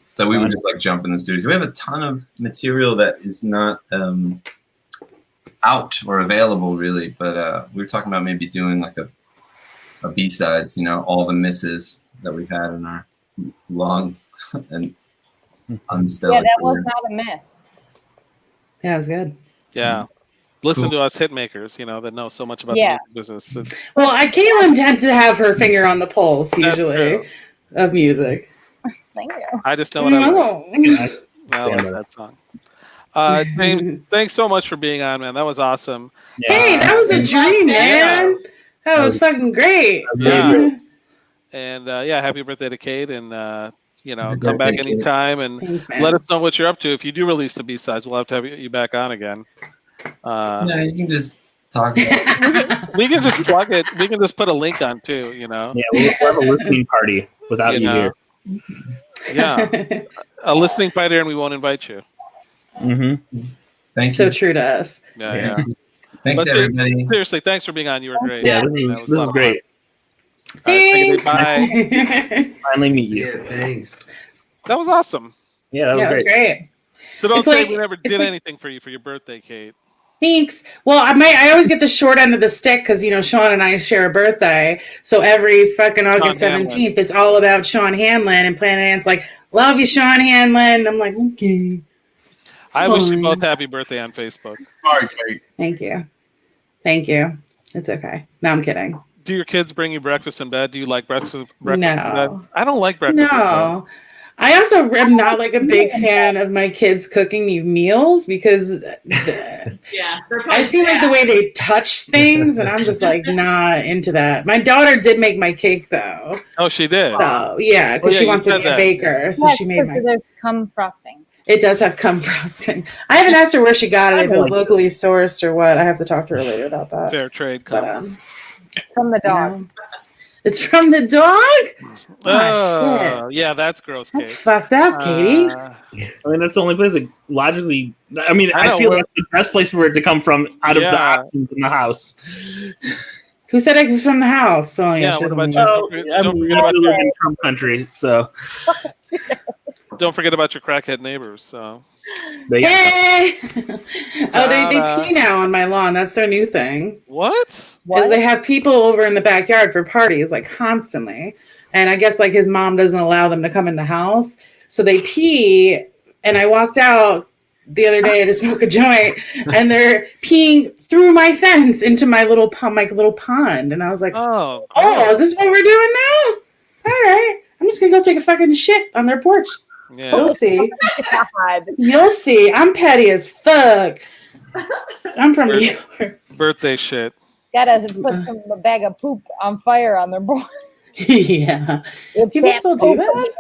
So we would just like jump in the studio. So we have a ton of material that is not out or available really, but we were talking about maybe doing like a B-sides, all the misses that we've had in our long and unstellar. Yeah, that was not a miss. Yeah, it was good. Yeah. Listen to us hit makers, that know so much about the music business. Well, Caitlin tends to have her finger on the pulse usually of music. Thank you. I just know what I like. I Stand like by that song. James, thanks so much for being on, man. That was awesome. Hey, that was a dream, man. That was fucking great. Yeah. And happy birthday to Kate, and come back anytime and Thanks, man. let us know what you're up to. If you do release the B-sides, we'll have you back on again. Yeah, you can just talk about it. We can just plug it. We can just put a link on too, Yeah, we'll have a listening party without you here. Yeah, a listening party, and we won't invite you. Mm-hmm. Thank so you. true to us. Yeah. Thanks, everybody. Seriously, thanks for being on. You were great. Yeah, this is great. Thanks. Bye. Finally meet you. Yeah, thanks. That was awesome. Yeah, that was great. So don't It's say like- we never it's did like- anything for you for your birthday, Kate. Thanks. Well, I always get the short end of the stick because Sean and I share a birthday. So every fucking August Sean Hanlon. 17th, it's all about Sean Hanlon, and Planet Ant's like, "Love you, Sean Hanlon." I'm like, okay. I wish you both happy birthday on Facebook. Sorry, Kate. Thank you. It's okay. No, I'm kidding. Do your kids bring you breakfast in bed? Do you like breakfast in bed? No. I don't like breakfast in bed. No. I also am not like a big fan of my kids cooking me meals because Yeah, I've seen like the way they touch things, and I'm just like not into that. My daughter did make my cake though. Oh, she did. So yeah, because Oh, yeah, she you wants to said be a that. baker, so she made my. There's cum frosting. It does have cum frosting. I haven't asked her where she got it, if it was locally sourced or what. I have to talk to her later about that. Fair trade But, cum. From the dog. It's from the dog? Oh, shit. Yeah, that's gross, Kate. That's fucked up, Katie. I mean, that's the only place that logically. I mean, I know, I feel we're- that's the best place for it to come from out of the Yeah. options in the house. Who said it was from the house? So Yeah, what about Oh, you? I Don't mean, forget about we live in Trump country, so Don't forget about your crackhead neighbors. So they Hey! Oh, they Ta-da. pee now on my lawn. That's their new thing. what? Is they have people over in the backyard for parties like constantly, and I guess like his mom doesn't allow them to come in the house, so they pee. And I walked out the other day to smoke a joint, and they're peeing through my fence into my little pond, and I was like, Oh, is this what we're doing now? All right, I'm just gonna go take a fucking shit on their porch. yeah. You'll see. God. You'll see. I'm petty as fuck. I'm from New York. Birthday shit. Gotta put a bag of poop on fire on their board. Yeah. People still do that?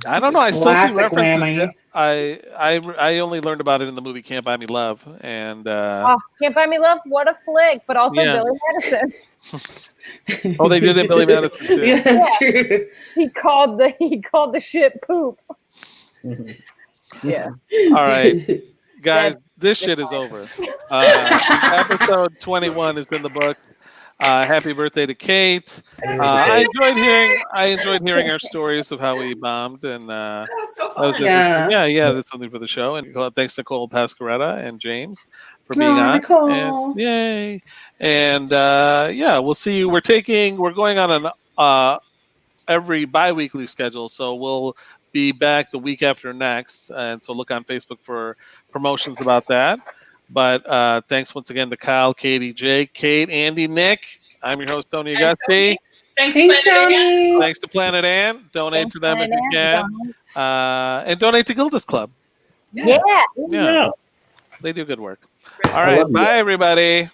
I don't know. I still see Classic references. whammy. I only learned about it in the movie Can't Buy Me Love, and Can't Buy Me Love, what a flick, but also Yeah. Billy Madison. oh, they did it in Billy Madison too. Yeah, that's true. He called the shit poop. Yeah. All right, guys, this shit is over. Episode 21 is in the books. Happy birthday to Kate. I enjoyed hearing our stories of how we bombed, and That was so that was fun. interesting. Yeah, that's something for the show. And thanks to Nicole Pascaretta and James for being on. Nicole. And, yay! And we'll see you. We're going on an every bi-weekly schedule, so we'll be back the week after next, and so look on Facebook for promotions about that. But thanks once again to Kyle, Katie, Jake, Kate, Andy, Nick. I'm your host, Tony Augusti. Thanks, Thanks, Planet Ant. Tony. Thanks to Planet Ant. Donate to them if you can. And donate to Gildas Club. Yeah. Yeah. They do good work. All right. Bye, everybody.